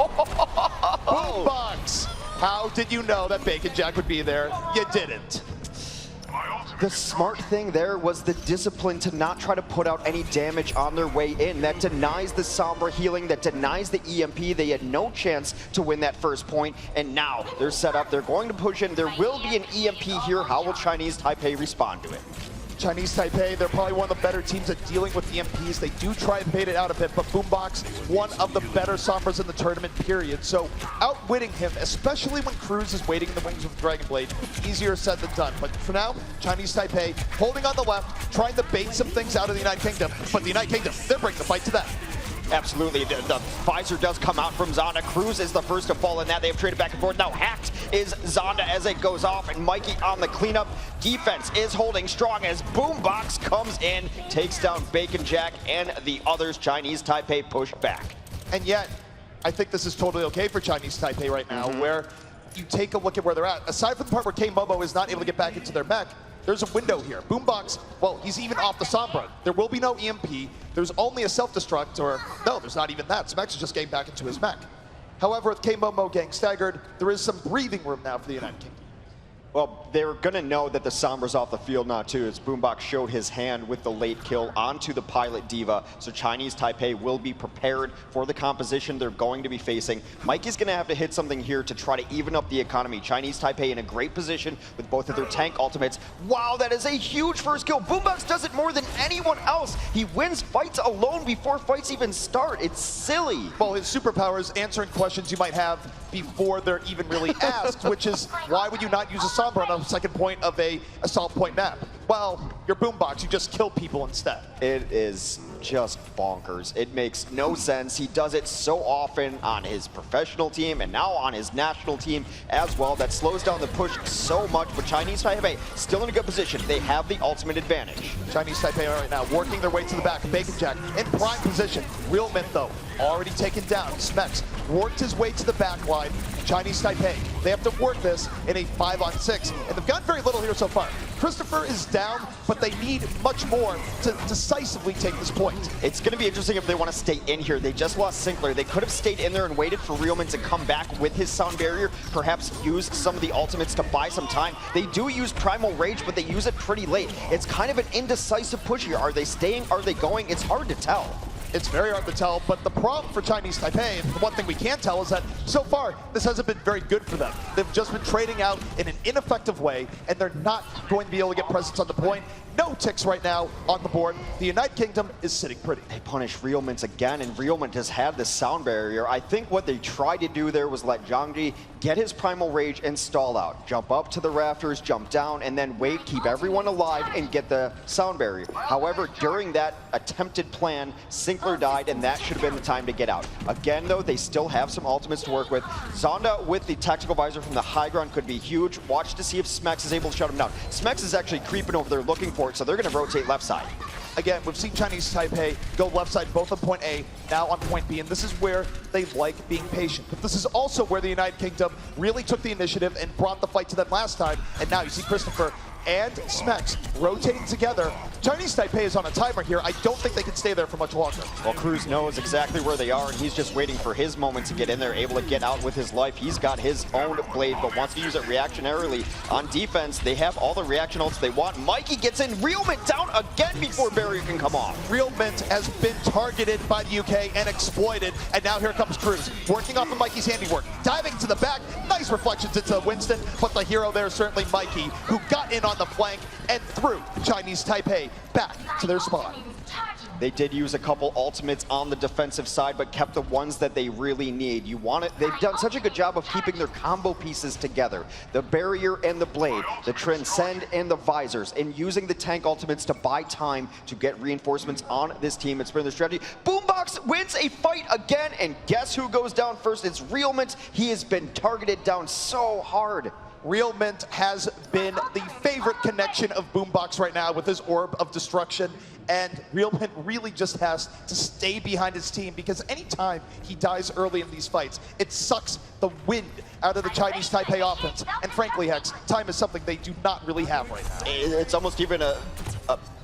Speaker 5: Boombox! How did you know that Bacon Jack would be there? You didn't.
Speaker 6: The smart thing there was the discipline to not try to put out any damage on their way in. That denies the Sombra healing, that denies the EMP. They had no chance to win that first point, and now they're set up. They're going to push in. There will be an EMP here. How will Chinese Taipei respond to it?
Speaker 5: Chinese Taipei, they're probably one of the better teams at dealing with EMPs. They do try and bait it out a bit, but Boombox, one of the better Sombras in the tournament, period. So outwitting him, especially when Cruz is waiting in the wings with Dragon Blade, easier said than done. But for now, Chinese Taipei holding on the left, trying to bait some things out of the United Kingdom. But the United Kingdom, they're bringing the fight to them.
Speaker 6: Absolutely, the visor does come out from Zonda. Cruz is the first to fall in that. They have traded back and forth. Now hacked is Zonda as it goes off, and Mikey on the cleanup. Defense is holding strong as Boombox comes in, takes down Bacon Jack, and the others. Chinese Taipei push back.
Speaker 5: And yet, I think this is totally okay for Chinese Taipei right now, where you take a look at where they're at. Aside from the part where K-Momo is not able to get back into their mech, there's a window here. Boombox, well, he's even off the Sombra. There will be no EMP. There's only a self-destruct, or no, there's not even that. Smex is just getting back into his mech. However, with K-Momo getting staggered, there is some breathing room now for the United Kingdom.
Speaker 6: Well, they're going to know that the Sombra's off the field now, too, as Boombox showed his hand with the late kill onto the Pilot Diva. So Chinese Taipei will be prepared for the composition they're going to be facing. Mikey's going to have to hit something here to try to even up the economy. Chinese Taipei in a great position with both of their tank ultimates. Wow, that is a huge first kill. Boombox does it more than anyone else. He wins fights alone before fights even start. It's silly.
Speaker 5: Well, his superpower is answering questions you might have before they're even really asked, which is, why would you not use a Sombra on the second point of a assault point map? Well, your Boombox, you just kill people instead.
Speaker 6: It is just bonkers. It makes no sense. He does it so often on his professional team and now on his national team as well. That slows down the push so much, but Chinese Taipei still in a good position. They have the ultimate advantage.
Speaker 5: Chinese Taipei right now working their way to the back. Bacon Jack in prime position. Real Mint, though, already taken down. Smex worked his way to the back line. Chinese Taipei, they have to work this in a 5-on-6, and they've gotten very little here so far. Christopher is down, but they need much more to decisively take this point.
Speaker 6: It's going to be interesting if they want to stay in here. They just lost Sinclair. They could have stayed in there and waited for Realman to come back with his sound barrier, perhaps use some of the ultimates to buy some time. They do use Primal Rage, but they use it pretty late. It's kind of an indecisive push here. Are they staying? Are they going? It's hard to tell.
Speaker 5: It's very hard to tell, but the problem for Chinese Taipei, and the one thing we can tell, is that so far, this hasn't been very good for them. They've just been trading out in an ineffective way, and they're not going to be able to get presence on the point. No ticks right now on the board. The United Kingdom is sitting pretty.
Speaker 6: They punish Realmint again, and Realmint has had the sound barrier. I think what they tried to do there was let Zhangji get his Primal Rage and stall out. Jump up to the rafters, jump down, and then wait, keep everyone alive, and get the sound barrier. However, during that attempted plan, Sinclair died, and that should have been the time to get out. Again, though, they still have some ultimates to work with. Zonda with the tactical visor from the high ground could be huge. Watch to see if Smex is able to shut him down. Smex is actually creeping over there looking for it, so they're going to rotate left side.
Speaker 5: Again, we've seen Chinese Taipei go left side both on point A, now on point B, and this is where they like being patient. But this is also where the United Kingdom really took the initiative and brought the fight to them last time, and now you see Christopher and Smex rotating together. Chinese Taipei is on a timer here. I don't think they can stay there for much longer.
Speaker 6: Well, Cruz knows exactly where they are, and he's just waiting for his moment to get in there, able to get out with his life. He's got his own blade, but wants to use it reactionarily. On defense, they have all the reaction ults they want. Mikey gets in. Realmint down again before barrier can come off.
Speaker 5: Realmint has been targeted by the UK and exploited, and now here comes Cruz, working off of Mikey's handiwork, diving to the back. Nice reflections into Winston, but the hero there is certainly Mikey, who got in on the flank and threw Chinese Taipei back to their spot.
Speaker 6: They did use a couple ultimates on the defensive side, but kept the ones that they really need. You want it. They've done such a good job of keeping their combo pieces together. The barrier and the blade, the transcend and the visors, and using the tank ultimates to buy time to get reinforcements on this team. It's been their strategy. Boombox wins a fight again, and guess who goes down first? It's Realmint. He has been targeted down so hard.
Speaker 5: Realmint has been the favorite connection of Boombox right now with his Orb of Destruction, and Realmint really just has to stay behind his team, because anytime he dies early in these fights, it sucks the wind out of the Chinese Taipei offense. And frankly, Hex, time is something they do not really have right now.
Speaker 6: It's almost even a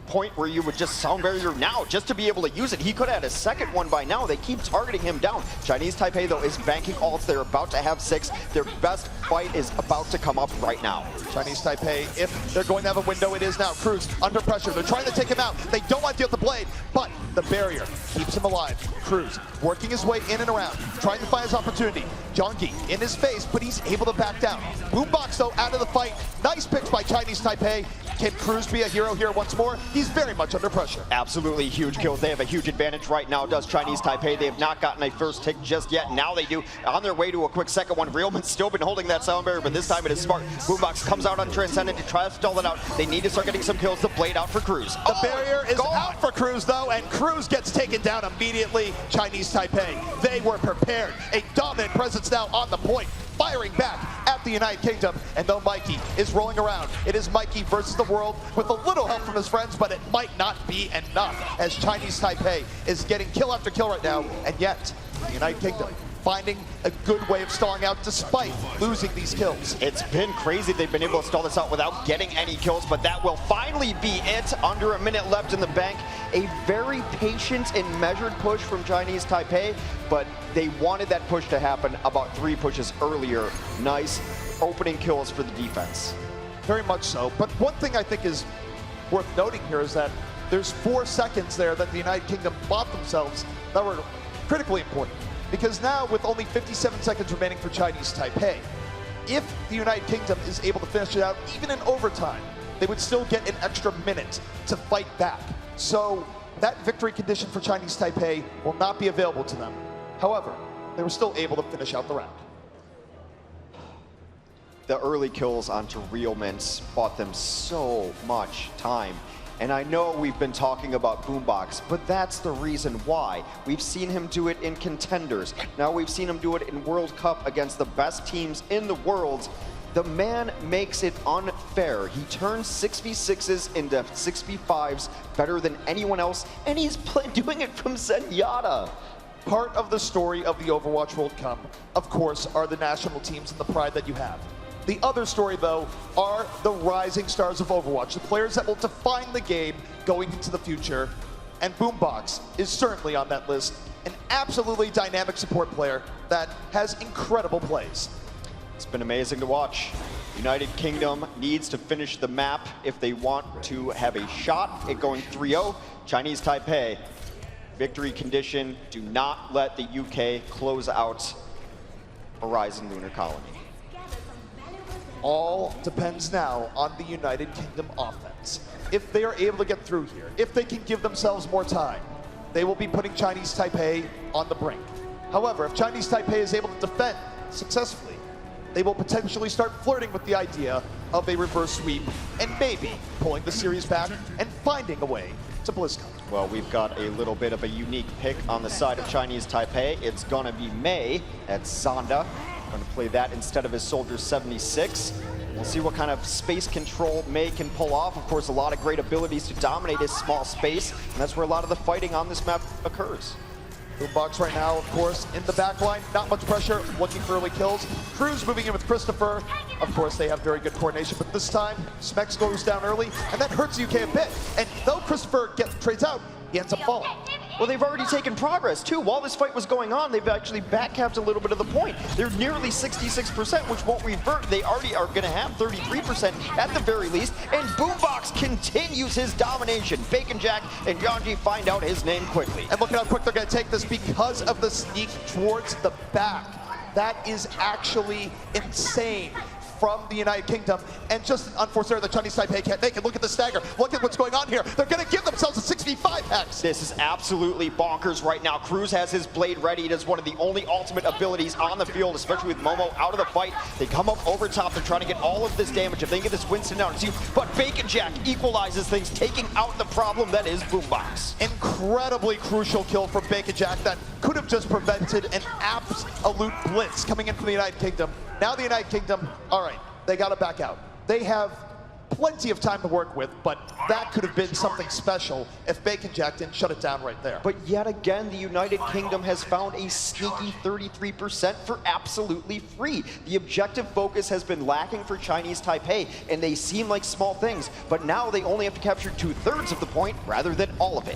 Speaker 6: point where you would just sound barrier now just to be able to use it. He could have had a second one by now. They keep targeting him down. Chinese Taipei, though, is banking ults. They're about to have 6. Their best fight is about to come up right now.
Speaker 5: Chinese Taipei, if they're going to have a window, it is now. Cruz under pressure. They're trying to take him out. They don't want to deal with the blade, but the barrier keeps him alive. Cruz working his way in and around, trying to find his opportunity. Jongi in his face, but he's able to back down. Boombox, though, out of the fight. Nice picks by Chinese Taipei. Can Cruz be a hero here once more? He's very much under pressure.
Speaker 6: Absolutely huge kills. They have a huge advantage right now, does Chinese Taipei. They have not gotten a first tick just yet. Now they do. On their way to a quick second one. Realman's still been holding that sound barrier, but this time it is smart. Boombox comes out on Transcendent to try to stall it out. They need to start getting some kills. The blade out for Cruz.
Speaker 5: The barrier is out for Cruz, though, and Cruz gets taken down immediately. Chinese Taipei, they were prepared. A dominant presence now on the point, firing back at the United Kingdom. And though Mikey is rolling around, it is Mikey versus the world with a little help from his friends, but it might not be enough, as Chinese Taipei is getting kill after kill right now, and yet the United Kingdom finding a good way of stalling out despite losing these kills.
Speaker 6: It's been crazy they've been able to stall this out without getting any kills, but that will finally be it. Under a minute left in the bank. A very patient and measured push from Chinese Taipei, but they wanted that push to happen about 3 pushes earlier. Nice opening kills for the defense.
Speaker 5: very much so. But one thing I think is worth noting here is that there's 4 seconds there that the United Kingdom bought themselves that were critically important. Because now, with only 57 seconds remaining for Chinese Taipei, if the United Kingdom is able to finish it out, even in overtime, they would still get an extra minute to fight back. So that victory condition for Chinese Taipei will not be available to them. However, they were still able to finish out the round.
Speaker 6: The early kills onto Real Mints bought them so much time. And I know we've been talking about Boombox, but that's the reason why. We've seen him do it in contenders. Now we've seen him do it in World Cup against the best teams in the world. The man makes it unfair. He turns 6v6s into 6v5s better than anyone else, and he's doing it from Zenyatta.
Speaker 5: Part of the story of the Overwatch World Cup, of course, are the national teams and the pride that you have. The other story, though, are the rising stars of Overwatch, the players that will define the game going into the future. And Boombox is certainly on that list, an absolutely dynamic support player that has incredible plays.
Speaker 6: It's been amazing to watch. United Kingdom needs to finish the map if they want to have a shot at going 3-0. Chinese Taipei, victory condition, do not let the UK close out Horizon Lunar Colony.
Speaker 5: All depends now on the United Kingdom offense. If they are able to get through here, if they can give themselves more time, they will be putting Chinese Taipei on the brink. However, if Chinese Taipei is able to defend successfully, they will potentially start flirting with the idea of a reverse sweep and maybe pulling the series back and finding a way to BlizzCon.
Speaker 6: Well, we've got a little bit of a unique pick on the side of Chinese Taipei. It's gonna be Mei at Zonda. Going to play that instead of his Soldier 76. We'll see what kind of space control Mei can pull off. Of course, a lot of great abilities to dominate his small space, and that's where a lot of the fighting on this map occurs.
Speaker 5: Boombox right now, of course, in the back line. Not much pressure, looking for early kills. Cruz moving in with Christopher. Of course, they have very good coordination, but this time, Smex goes down early, and that hurts UK a bit. And though Christopher trades out, he ends up falling.
Speaker 6: Well, they've already taken progress, too. While this fight was going on, they've actually backcapped a little bit of the point. They're nearly 66%, which won't revert. They already are going to have 33% at the very least. And Boombox continues his domination. Bacon Jack and Yanji find out his name quickly.
Speaker 5: And look at how quick they're going to take this because of the sneak towards the back. That is actually insane from the United Kingdom, and just an unforced error that Chinese Taipei can't make. And look at the stagger. Look at what's going on here. They're going to give themselves a 6v5 hex.
Speaker 6: This is absolutely bonkers right now. Cruz has his blade ready. It is one of the only ultimate abilities on the field, especially with Momo out of the fight. They come up over top. They're trying to get all of this damage. If they can get this Winston down, it's you. But Bacon Jack equalizes things, taking out the problem that is Boombox.
Speaker 5: Incredibly crucial kill for Bacon Jack that could have just prevented an absolute blitz coming in from the United Kingdom. Now the United Kingdom, all right, they got to back out. They have plenty of time to work with, but that could have been something special if Bacon Jack didn't shut it down right there.
Speaker 6: But yet again, the United Kingdom has found a sneaky 33% for absolutely free. The objective focus has been lacking for Chinese Taipei, and they seem like small things, but now they only have to capture 2/3 of the point rather than all of it.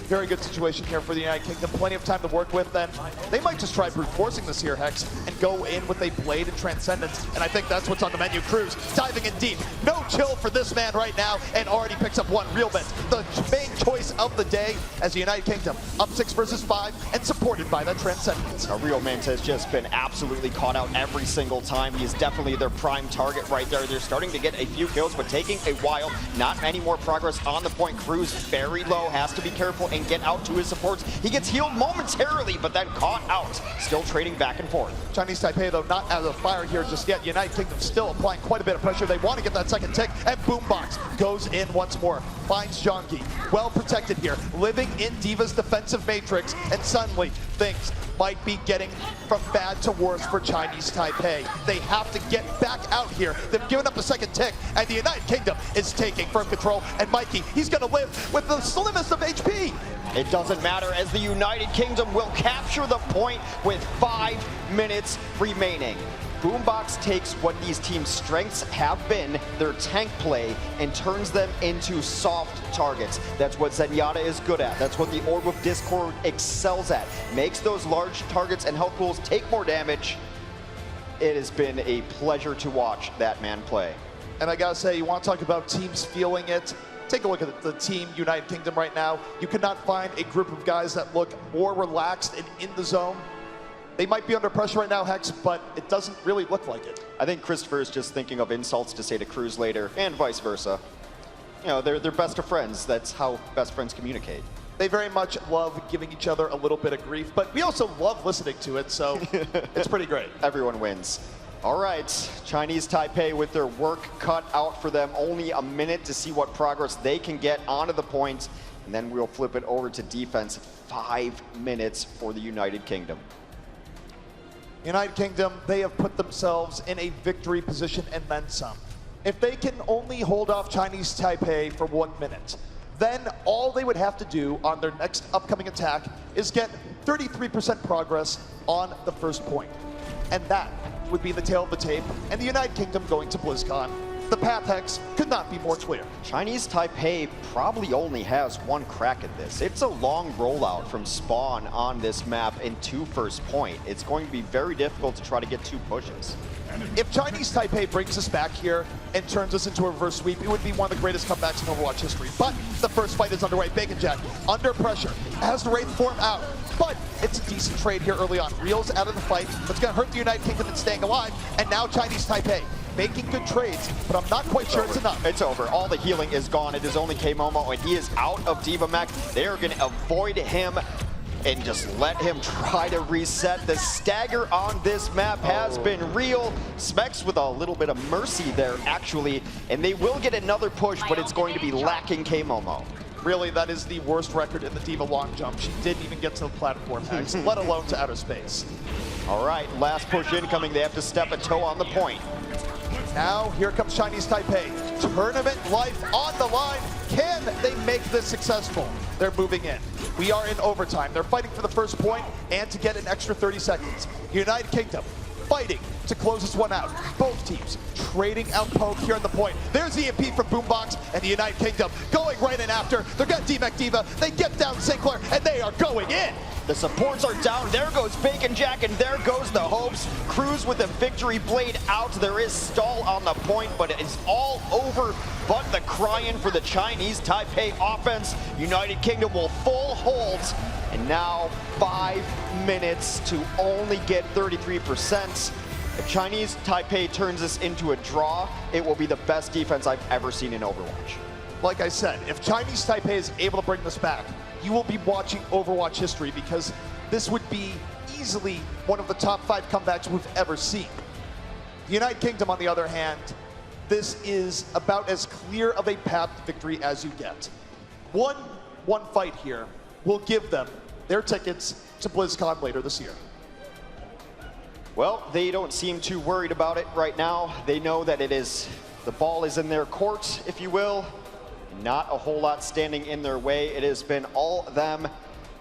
Speaker 5: Very good situation here for the United Kingdom. Plenty of time to work with, then they might just try brute forcing this here, Hex, and go in with a Blade and Transcendence, and I think that's what's on the menu. Cruz diving in deep. No chill for this man right now, and already picks up one. Real Mint, the main choice of the day as the United Kingdom up 6 versus 5 and supported by that Transcendence.
Speaker 6: Now, Real Mint has just been absolutely caught out every single time. He is definitely their prime target right there. They're starting to get a few kills, but taking a while. Not any more progress on the point. Cruz very low, has to be careful and get out to his supports. He gets healed momentarily, but then caught out. Still trading back and forth.
Speaker 5: Chinese Taipei, though, not out of the fire here just yet. United Kingdom still applying quite a bit of pressure. They want to get that second tick, and Boombox goes in once more. Finds Jongi. Well protected here. Living in D.Va's defensive matrix, and suddenly things might be getting from bad to worse for Chinese Taipei. They have to get back out here. They've given up a second tick, and the United Kingdom is taking firm control. And Mikey, he's going to live with the slimmest of HP.
Speaker 6: It doesn't matter, as the United Kingdom will capture the point with 5 minutes remaining. Boombox takes what these teams' strengths have been, their tank play, and turns them into soft targets. That's what Zenyatta is good at. That's what the Orb of Discord excels at. Makes those large targets and health pools take more damage. It has been a pleasure to watch that man play.
Speaker 5: And I gotta say, you want to talk about teams feeling it? Take a look at the team United Kingdom right now. You cannot find a group of guys that look more relaxed and in the zone. They might be under pressure right now, Hex, but it doesn't really look like it.
Speaker 6: I think Christopher is just thinking of insults to say to Cruz later, and vice versa. You know, they're best of friends. That's how best friends communicate.
Speaker 5: They very much love giving each other a little bit of grief, but we also love listening to it, so it's pretty great.
Speaker 6: Everyone wins. All right, Chinese Taipei with their work cut out for them. Only a minute to see what progress they can get onto the point, and then we'll flip it over to defense. 5 minutes for the United Kingdom.
Speaker 5: United Kingdom, they have put themselves in a victory position and then some. If they can only hold off Chinese Taipei for 1 minute, then all they would have to do on their next upcoming attack is get 33% progress on the first point. And that would be the tail of the tape, and the United Kingdom going to BlizzCon. The path, Hex, could not be more clear.
Speaker 6: Chinese Taipei probably only has one crack at this. It's a long rollout from spawn on this map into first point. It's going to be very difficult to try to get 2 pushes.
Speaker 5: If Chinese Taipei brings us back here and turns us into a reverse sweep, it would be one of the greatest comebacks in Overwatch history. But the first fight is underway. Bacon Jack under pressure, has the Wraith form out. But it's a decent trade here early on. Real's out of the fight. That's going to hurt the United Kingdom in staying alive. And now Chinese Taipei making good trades, but I'm not quite sure it's enough.
Speaker 6: It's over. All the healing is gone. It is only K-Momo, and he is out of Diva Mech. They are going to avoid him and just let him try to reset. The stagger on this map has been real. Specs with a little bit of mercy there, actually, and they will get another push, but it's going to be lacking K-Momo.
Speaker 5: Really, that is the worst record in the Diva long jump. She didn't even get to the platform, Hex, let alone to outer space.
Speaker 6: All right, last push incoming. They have to step a toe on the point.
Speaker 5: Now, here comes Chinese Taipei. Tournament life on the line. Can they make this successful? They're moving in. We are in overtime. They're fighting for the first point and to get an extra 30 seconds. United Kingdom fighting to close this one out. Both teams trading out poke here on the point. There's the EMP from Boombox, and the United Kingdom going right in after. They're going to D-Mech Diva. They get down Sinclair, and they are going in.
Speaker 6: The supports are down. There goes Bacon Jack, and there goes the hopes. Cruz with the victory blade out. There is stall on the point, but it's all over but the crying for the Chinese Taipei offense. United Kingdom will full hold, and now 5 minutes to only get 33%. If Chinese Taipei turns this into a draw, it will be the best defense I've ever seen in Overwatch.
Speaker 5: Like I said, if Chinese Taipei is able to bring this back, you will be watching Overwatch history, because this would be easily one of the top 5 comebacks we've ever seen. The United Kingdom, on the other hand, this is about as clear of a path to victory as you get. One fight here will give them their tickets to BlizzCon later this year.
Speaker 6: Well, they don't seem too worried about it right now. They know that the ball is in their court, if you will. Not a whole lot standing in their way. It has been all them.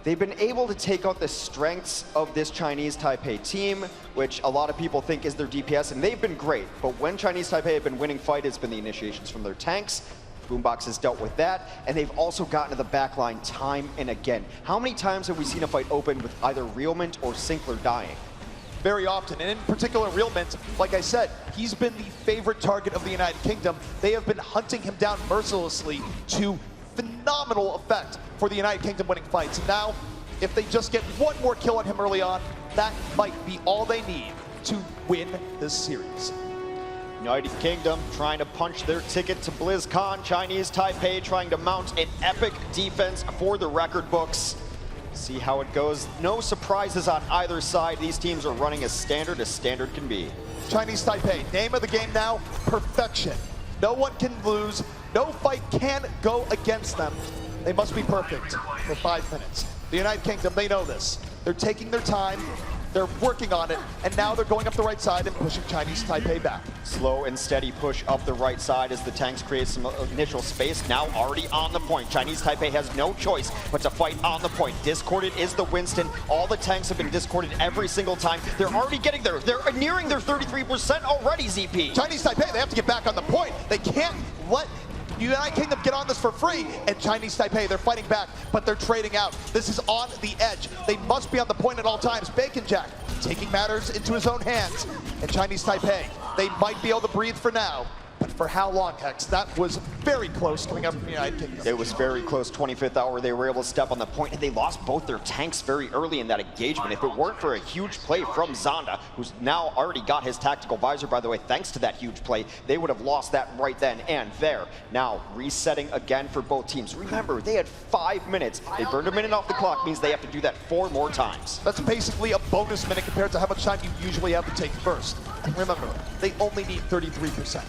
Speaker 6: They've been able to take out the strengths of this Chinese Taipei team, which a lot of people think is their DPS, and they've been great. But when Chinese Taipei have been winning fight, it's been the initiations from their tanks. Boombox has dealt with that, and they've also gotten to the back line time and again. How many times have we seen a fight open with either Realmint or Sinclair dying?
Speaker 5: Very often, and in particular Realmint, like I said, he's been the favorite target of the United Kingdom. They have been hunting him down mercilessly to phenomenal effect for the United Kingdom winning fights. And now, if they just get one more kill on him early on, that might be all they need to win this series.
Speaker 6: United Kingdom trying to punch their ticket to BlizzCon. Chinese Taipei trying to mount an epic defense for the record books. See how it goes. No surprises on either side. These teams are running as standard can be.
Speaker 5: Chinese Taipei, name of the game now, perfection. No one can lose. No fight can go against them. They must be perfect for 5 minutes. The United Kingdom, they know this. They're taking their time. They're working on it, and now they're going up the right side and pushing Chinese Taipei back.
Speaker 6: Slow and steady push up the right side as the tanks create some initial space. Now already on the point. Chinese Taipei has no choice but to fight on the point. Discorded is the Winston. All the tanks have been discorded every single time. They're already getting there. They're nearing their 33% already, ZP.
Speaker 5: Chinese Taipei, they have to get back on the point. They can't let United Kingdom get on this for free, and Chinese Taipei, they're fighting back, but they're trading out. This is on the edge. They must be on the point at all times. Bacon Jack taking matters into his own hands, and Chinese Taipei, they might be able to breathe for now, But for how long, Hex? That was very close coming up from the United Kingdom.
Speaker 6: It was very close. 25th hour, they were able to step on the point, and they lost both their tanks very early in that engagement. If it weren't for a huge play from Zonda, who's now already got his tactical visor, by the way, thanks to that huge play, they would have lost that right then and there. Now, resetting again for both teams. Remember, they had 5 minutes. They burned a minute off the clock, means they have to do that 4 more times.
Speaker 5: That's basically a bonus minute compared to how much time you usually have to take first. Remember, they only need 33%.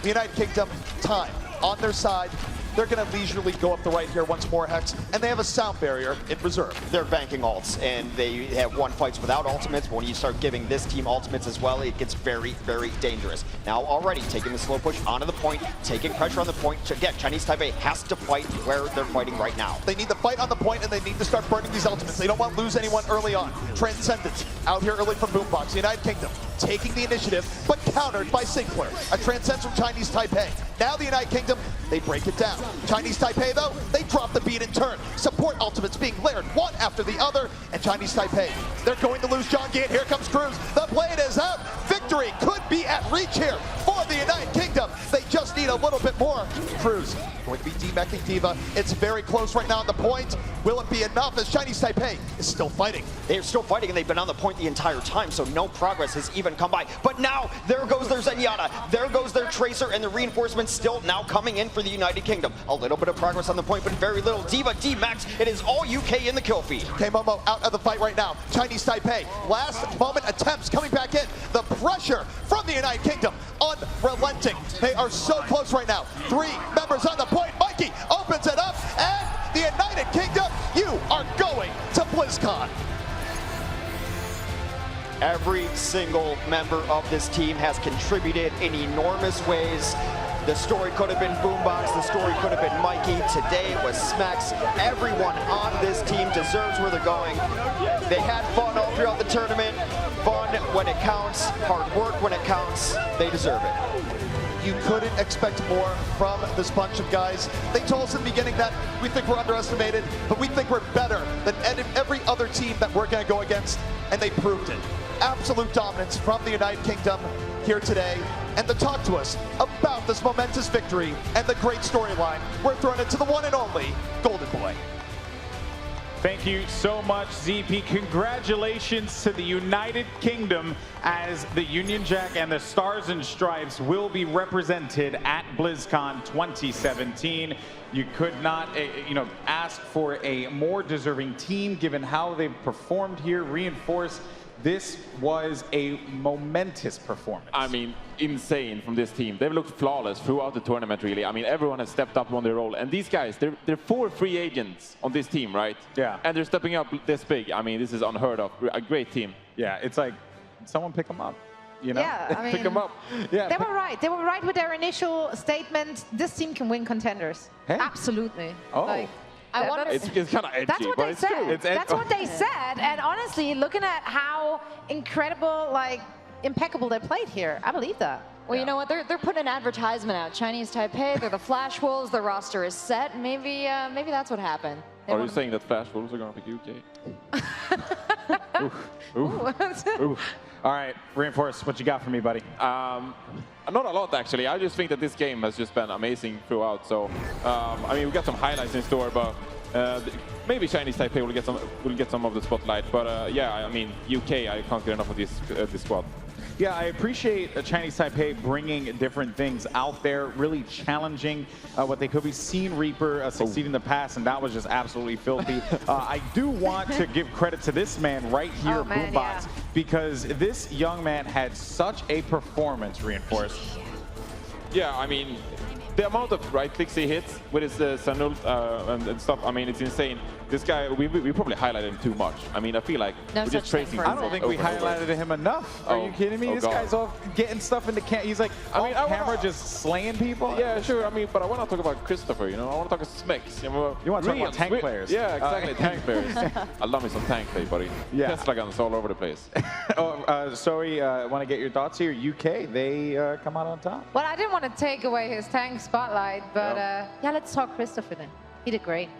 Speaker 5: The United Kingdom, time on their side. They're going to leisurely go up the right here once more, Hex, and they have a sound barrier in reserve.
Speaker 6: They're banking ults, and they have won fights without ultimates. But when you start giving this team ultimates as well, it gets very, very dangerous. Now already taking the slow push onto the point, taking pressure on the point. Again, Chinese Taipei has to fight where they're fighting right now.
Speaker 5: They need to fight on the point, and they need to start burning these ultimates. They don't want to lose anyone early on. Transcendence out here early from Boombox. The United Kingdom taking the initiative, but countered by Sinclair. A Transcends from Chinese Taipei. Now the United Kingdom, they break it down. Chinese Taipei, though, they drop the beat in turn. Support ultimates being layered one after the other, and Chinese Taipei, they're going to lose John Gant. Here comes Cruz. The blade is out. Victory could be at reach here for the United Kingdom. They just need a little bit more. Cruz going to be demeching D.Va. It's very close right now on the point. Will it be enough as Chinese Taipei is still fighting?
Speaker 6: They're still fighting, and they've been on the point the entire time, so no progress has even come by. But now, there goes their Zenyatta, there goes their Tracer, and the reinforcements still now coming in for the United Kingdom. A little bit of progress on the point, but very little. D.Va, D-Max, it is all UK in the kill feed.
Speaker 5: Okay, Momo out of the fight right now. Chinese Taipei, last moment attempts coming back in. The pressure from the United Kingdom, unrelenting. They are so close right now. 3 members on the point. Mikey opens it up, and the United Kingdom, you are going to BlizzCon.
Speaker 6: Every single member of this team has contributed in enormous ways. The story could have been Boombox, the story could have been Mikey. Today it was Smex. Everyone on this team deserves where they're going. They had fun all throughout the tournament. Fun when it counts, hard work when it counts. They deserve it.
Speaker 5: You couldn't expect more from this bunch of guys. They told us in the beginning that we think we're underestimated, but we think we're better than every other team that we're going to go against, and they proved it. Absolute dominance from the United Kingdom here today. And to talk to us about this momentous victory and the great storyline, we're throwing it to the one and only Golden Boy.
Speaker 2: Thank you so much, ZP. Congratulations to the United Kingdom as the Union Jack and the Stars and Stripes will be represented at BlizzCon 2017. You could not, ask for a more deserving team given how they've performed here, reinforced. This was a momentous performance.
Speaker 4: I mean, insane from this team. They've looked flawless throughout the tournament, really. I mean, everyone has stepped up on their role. And these guys, they're 4 free agents on this team, right?
Speaker 2: Yeah.
Speaker 4: And they're stepping up this big. I mean, this is unheard of. A great team.
Speaker 2: Yeah, it's like, someone pick them up. You know?
Speaker 1: Yeah, I mean,
Speaker 2: pick them up. Yeah.
Speaker 1: They were right. They were right with their initial statement. This team can win contenders.
Speaker 2: Hey.
Speaker 1: Absolutely.
Speaker 2: Oh.
Speaker 1: Like,
Speaker 3: I wonder
Speaker 4: It's kind of edgy,
Speaker 1: that's what
Speaker 4: but
Speaker 1: they
Speaker 4: it's
Speaker 1: said.
Speaker 4: true.
Speaker 1: That's what they said. And honestly, looking at how incredible, impeccable they played here, I believe that.
Speaker 3: Well, you know what? They're putting an advertisement out. Chinese Taipei, they're the Flash Wolves. Their roster is set. Maybe that's what happened.
Speaker 4: Are you saying that Flash Wolves are going to pick UK?
Speaker 2: Ooh. All right, Reinforce, what you got for me, buddy?
Speaker 4: Not a lot, actually. I just think that this game has just been amazing throughout. So, I mean, we got some highlights in store, but maybe Chinese Taipei will get some of the spotlight. But yeah, I mean, UK, I can't get enough of this squad.
Speaker 2: Yeah, I appreciate Chinese Taipei bringing different things out there, really challenging what they could be. Seen Reaper succeed in the past, and that was just absolutely filthy. I do want to give credit to this man right here, Boombox, because this young man had such a performance, Reinforced.
Speaker 4: Yeah, I mean, the amount of right clicks he hits with his Sanult and stuff, I mean, it's insane. This guy, we probably highlighted him too much. I mean, I feel like
Speaker 3: No
Speaker 4: we're just
Speaker 3: such thing
Speaker 4: tracing.
Speaker 3: for
Speaker 2: I don't think we highlighted him enough. Are you kidding me? This guy's off getting stuff in the camera. He's like, off camera just slaying people.
Speaker 4: Yeah, sure. I mean, but I want to talk about Christopher, you know? I want to talk about Smex.
Speaker 2: You want to talk about tank players?
Speaker 4: Yeah, exactly, tank players. I love me some tank play, buddy.
Speaker 2: Yeah.
Speaker 4: Tesla guns all over the place.
Speaker 2: Sorry, want to get your thoughts here. UK, they come out on top.
Speaker 1: Well, I didn't want to take away his tank spotlight, but yeah, let's talk Christopher then. He did great.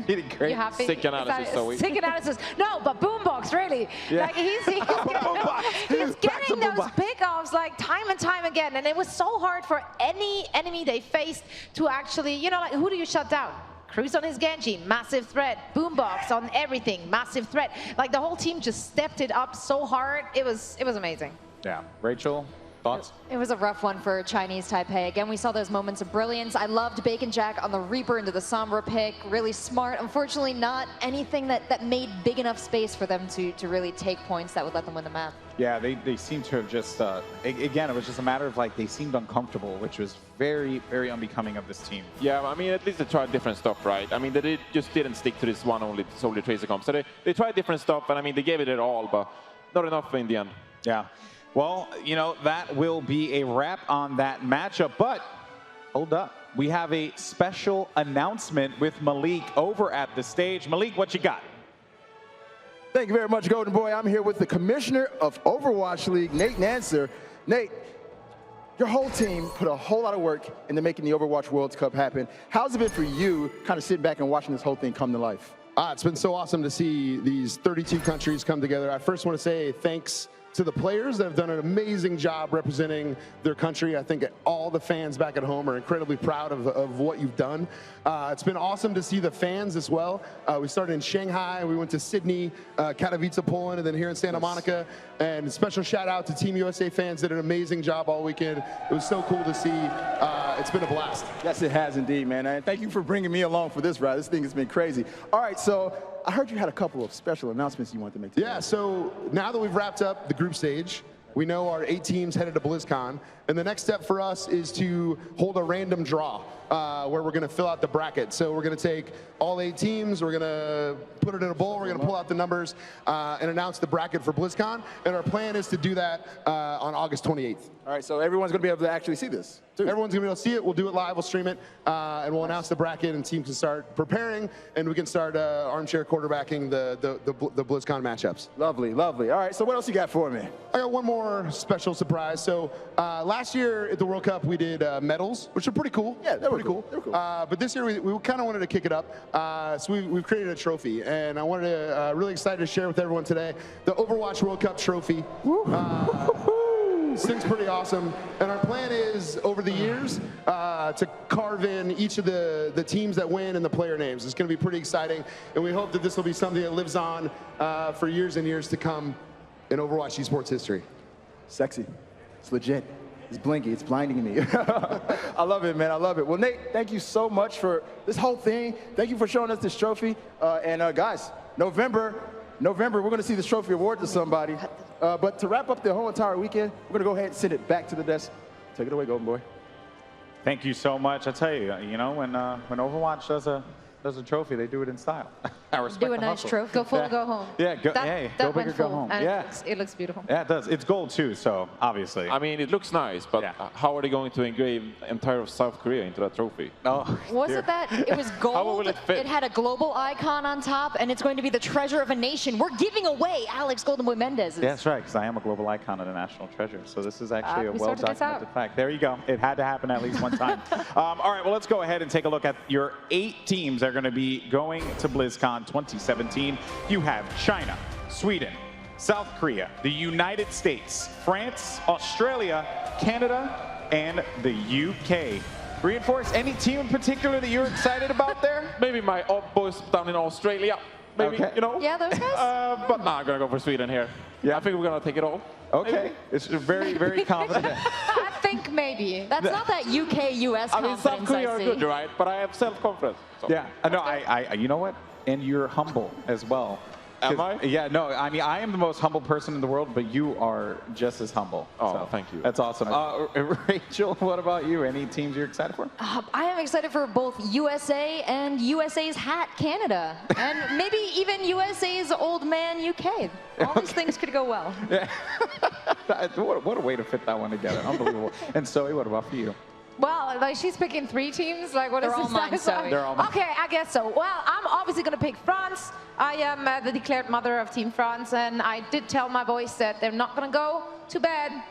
Speaker 2: He did great.
Speaker 1: You happy?
Speaker 4: Sick analysis, Zoe.
Speaker 1: Sick analysis. No, but Boombox, really.
Speaker 2: Yeah.
Speaker 1: Like he's getting those pickoffs like time and time again, and it was so hard for any enemy they faced to actually, you know, like who do you shut down? Cruz on his Genji, massive threat. Boombox on everything, massive threat. Like the whole team just stepped it up so hard. It was amazing.
Speaker 2: Yeah, Rachel, thoughts?
Speaker 3: It was a rough one for Chinese Taipei. Again, we saw those moments of brilliance. I loved Bacon Jack on the Reaper into the Sombra pick. Really smart. Unfortunately, not anything that made big enough space for them to really take points that would let them win the map.
Speaker 2: Yeah, they seem to have just, again, it was just a matter of like they seemed uncomfortable, which was very, very unbecoming of this team.
Speaker 4: Yeah, I mean, at least they tried different stuff, right? I mean, they just didn't stick to this one only solely Tracer comp. So they tried different stuff, and I mean, they gave it their all, but not enough in the end.
Speaker 2: Yeah. Well, you know, that will be a wrap on that matchup, but hold up. We have a special announcement with Malik over at the stage. Malik, what you got?
Speaker 7: Thank you very much, Golden Boy. I'm here with the commissioner of Overwatch League, Nate Nancer. Nate, your whole team put a whole lot of work into making the Overwatch World Cup happen. How's it been for you kind of sitting back and watching this whole thing come to life?
Speaker 9: It's been so awesome to see these 32 countries come together. I first want to say thanks to the players that have done an amazing job representing their country. I think all the fans back at home are incredibly proud of what you've done. It's been awesome to see the fans as well. We started in Shanghai, we went to Sydney, Katowice, Poland, and then here in Santa Monica. And special shout out to Team USA fans, did an amazing job all weekend. It was so cool to see. It's been a blast.
Speaker 7: Yes, it has indeed, man. And thank you for bringing me along for this ride. This thing has been crazy. All right, so I heard you had a couple of special announcements you wanted to make today.
Speaker 9: Yeah, so now that we've wrapped up the group stage, we know our 8 teams headed to BlizzCon, and the next step for us is to hold a random draw where we're going to fill out the bracket. So we're going to take all 8 teams, we're going to put it in a bowl, we're going to pull out the numbers and announce the bracket for BlizzCon, and our plan is to do that on August 28th.
Speaker 7: All right, so everyone's going to be able to actually see this, too.
Speaker 9: Everyone's going to be able to see it. We'll do it live. We'll stream it. And we'll announce the bracket, and teams can start preparing, and we can start armchair quarterbacking the BlizzCon matchups.
Speaker 7: Lovely, lovely. All right, so what else you got for me?
Speaker 9: I got one more special surprise. So last year at the World Cup, we did medals, which are pretty cool.
Speaker 7: Yeah, they were cool. They were cool.
Speaker 9: But this year, we kind of wanted to kick it up. So we've created a trophy, and I wanted to, really excited to share with everyone today, the Overwatch World Cup trophy. This thing's pretty awesome, and our plan is, over the years, to carve in each of the teams that win and the player names. It's going to be pretty exciting, and we hope that this will be something that lives on for years and years to come in Overwatch esports history.
Speaker 7: Sexy. It's legit. It's blinky. It's blinding me. I love it, man. I love it. Well, Nate, thank you so much for this whole thing. Thank you for showing us this trophy. And guys, November, we're going to see this trophy award to somebody. But to wrap up the whole entire weekend, we're going to go ahead and send it back to the desk. Take it away, Golden Boy.
Speaker 2: Thank you so much. I tell you, you know, when Overwatch does a trophy, they do it in style. I respect
Speaker 1: Do a
Speaker 2: the
Speaker 1: nice
Speaker 2: hustle.
Speaker 1: trophy. Go full, go home.
Speaker 2: Yeah, go
Speaker 1: That
Speaker 2: big or
Speaker 1: went
Speaker 2: go
Speaker 1: full,
Speaker 2: home.
Speaker 1: and
Speaker 2: Yeah.
Speaker 1: it looks beautiful.
Speaker 2: Yeah, it does. It's gold too, so obviously.
Speaker 4: I mean, it looks nice, but
Speaker 2: Yeah.
Speaker 4: how are they going to engrave entire South Korea into that trophy?
Speaker 2: Oh,
Speaker 3: Was
Speaker 2: dear.
Speaker 3: it that it was gold?
Speaker 4: will it fit?
Speaker 3: had a global icon on top, and it's going to be the treasure of a nation. We're giving away Alex Goldenboy Mendez.
Speaker 2: Yeah, that's right, because I am a global icon and a national treasure. So this is actually a
Speaker 1: we sorted this
Speaker 2: well-documented
Speaker 1: out.
Speaker 2: fact. There you go. It had to happen at least one time. All right, well, let's go ahead and take a look at your 8 teams that are going to be going to BlizzCon 2017. You have China, Sweden, South Korea, the United States, France, Australia, Canada, and the UK. Reinforce, any team in particular that you're excited about there?
Speaker 4: Maybe my old boys down in Australia. Maybe,
Speaker 2: Okay.
Speaker 4: you know?
Speaker 3: Yeah, those guys?
Speaker 4: But nah, I'm going to go for Sweden here.
Speaker 2: Yeah.
Speaker 4: I think we're going to take it all.
Speaker 2: Okay, it's very, very confident.
Speaker 1: I think maybe.
Speaker 3: That's not that UK-US
Speaker 4: I mean,
Speaker 3: confidence
Speaker 4: South Korea are
Speaker 3: see.
Speaker 4: good, right? But I have self-confidence. So.
Speaker 2: Yeah, no, I, you know what? And you're humble as well.
Speaker 4: Am I?
Speaker 2: Yeah, no, I mean, I am the most humble person in the world, but you are just as humble.
Speaker 4: Oh,
Speaker 2: so
Speaker 4: thank you.
Speaker 2: That's awesome. Rachel, what about you? Any teams you're excited for?
Speaker 3: I am excited for both USA and USA's hat, Canada. And maybe even USA's old man, UK. All these things could go well.
Speaker 2: Yeah. What a way to fit that one together. Unbelievable. And Zoe, what about for you?
Speaker 1: Well, like she's picking 3 teams. Like, what is
Speaker 3: They're all
Speaker 1: this?
Speaker 3: mine, Zoe.
Speaker 2: They're all mine.
Speaker 1: Okay, I guess so. Well, I'm obviously going to pick France. I am the declared mother of Team France, and I did tell my boys that they're not going to go. Too bad.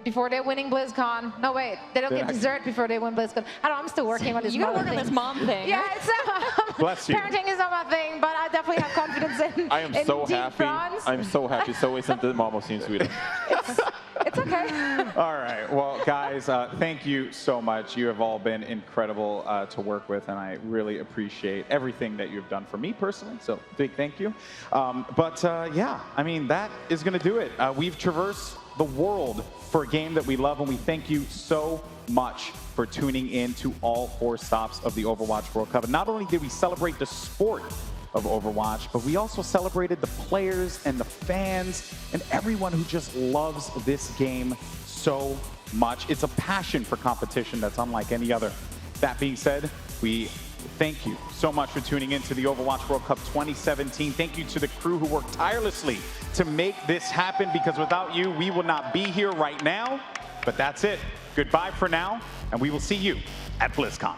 Speaker 1: before they're winning BlizzCon. No, wait, they don't get dessert before they win BlizzCon. I don't know, I'm still working on this
Speaker 3: You gotta
Speaker 1: mom
Speaker 3: work on
Speaker 1: thing.
Speaker 3: this mom thing.
Speaker 1: Yeah, it's
Speaker 2: Bless you.
Speaker 1: parenting is not my thing, but I definitely have confidence in
Speaker 4: I am
Speaker 1: in
Speaker 4: so
Speaker 1: Team
Speaker 4: happy.
Speaker 1: France.
Speaker 4: I'm so happy. So isn't the mom of Team Sweden.
Speaker 1: It's okay.
Speaker 2: All right. Well, guys, thank you so much. You have all been incredible to work with, and I really appreciate everything that you've done for me personally. So big thank you. Yeah, I mean, that is going to do it. We've traversed the world for a game that we love, and we thank you so much for tuning in to all 4 stops of the Overwatch World Cup. And not only did we celebrate the sport of Overwatch, but we also celebrated the players and the fans and everyone who just loves this game so much. It's a passion for competition that's unlike any other. That being said, we thank you so much for tuning in to the Overwatch World Cup 2017. Thank you to the crew who worked tirelessly to make this happen, because without you, we will not be here right now. But that's it. Goodbye for now, and we will see you at BlizzCon.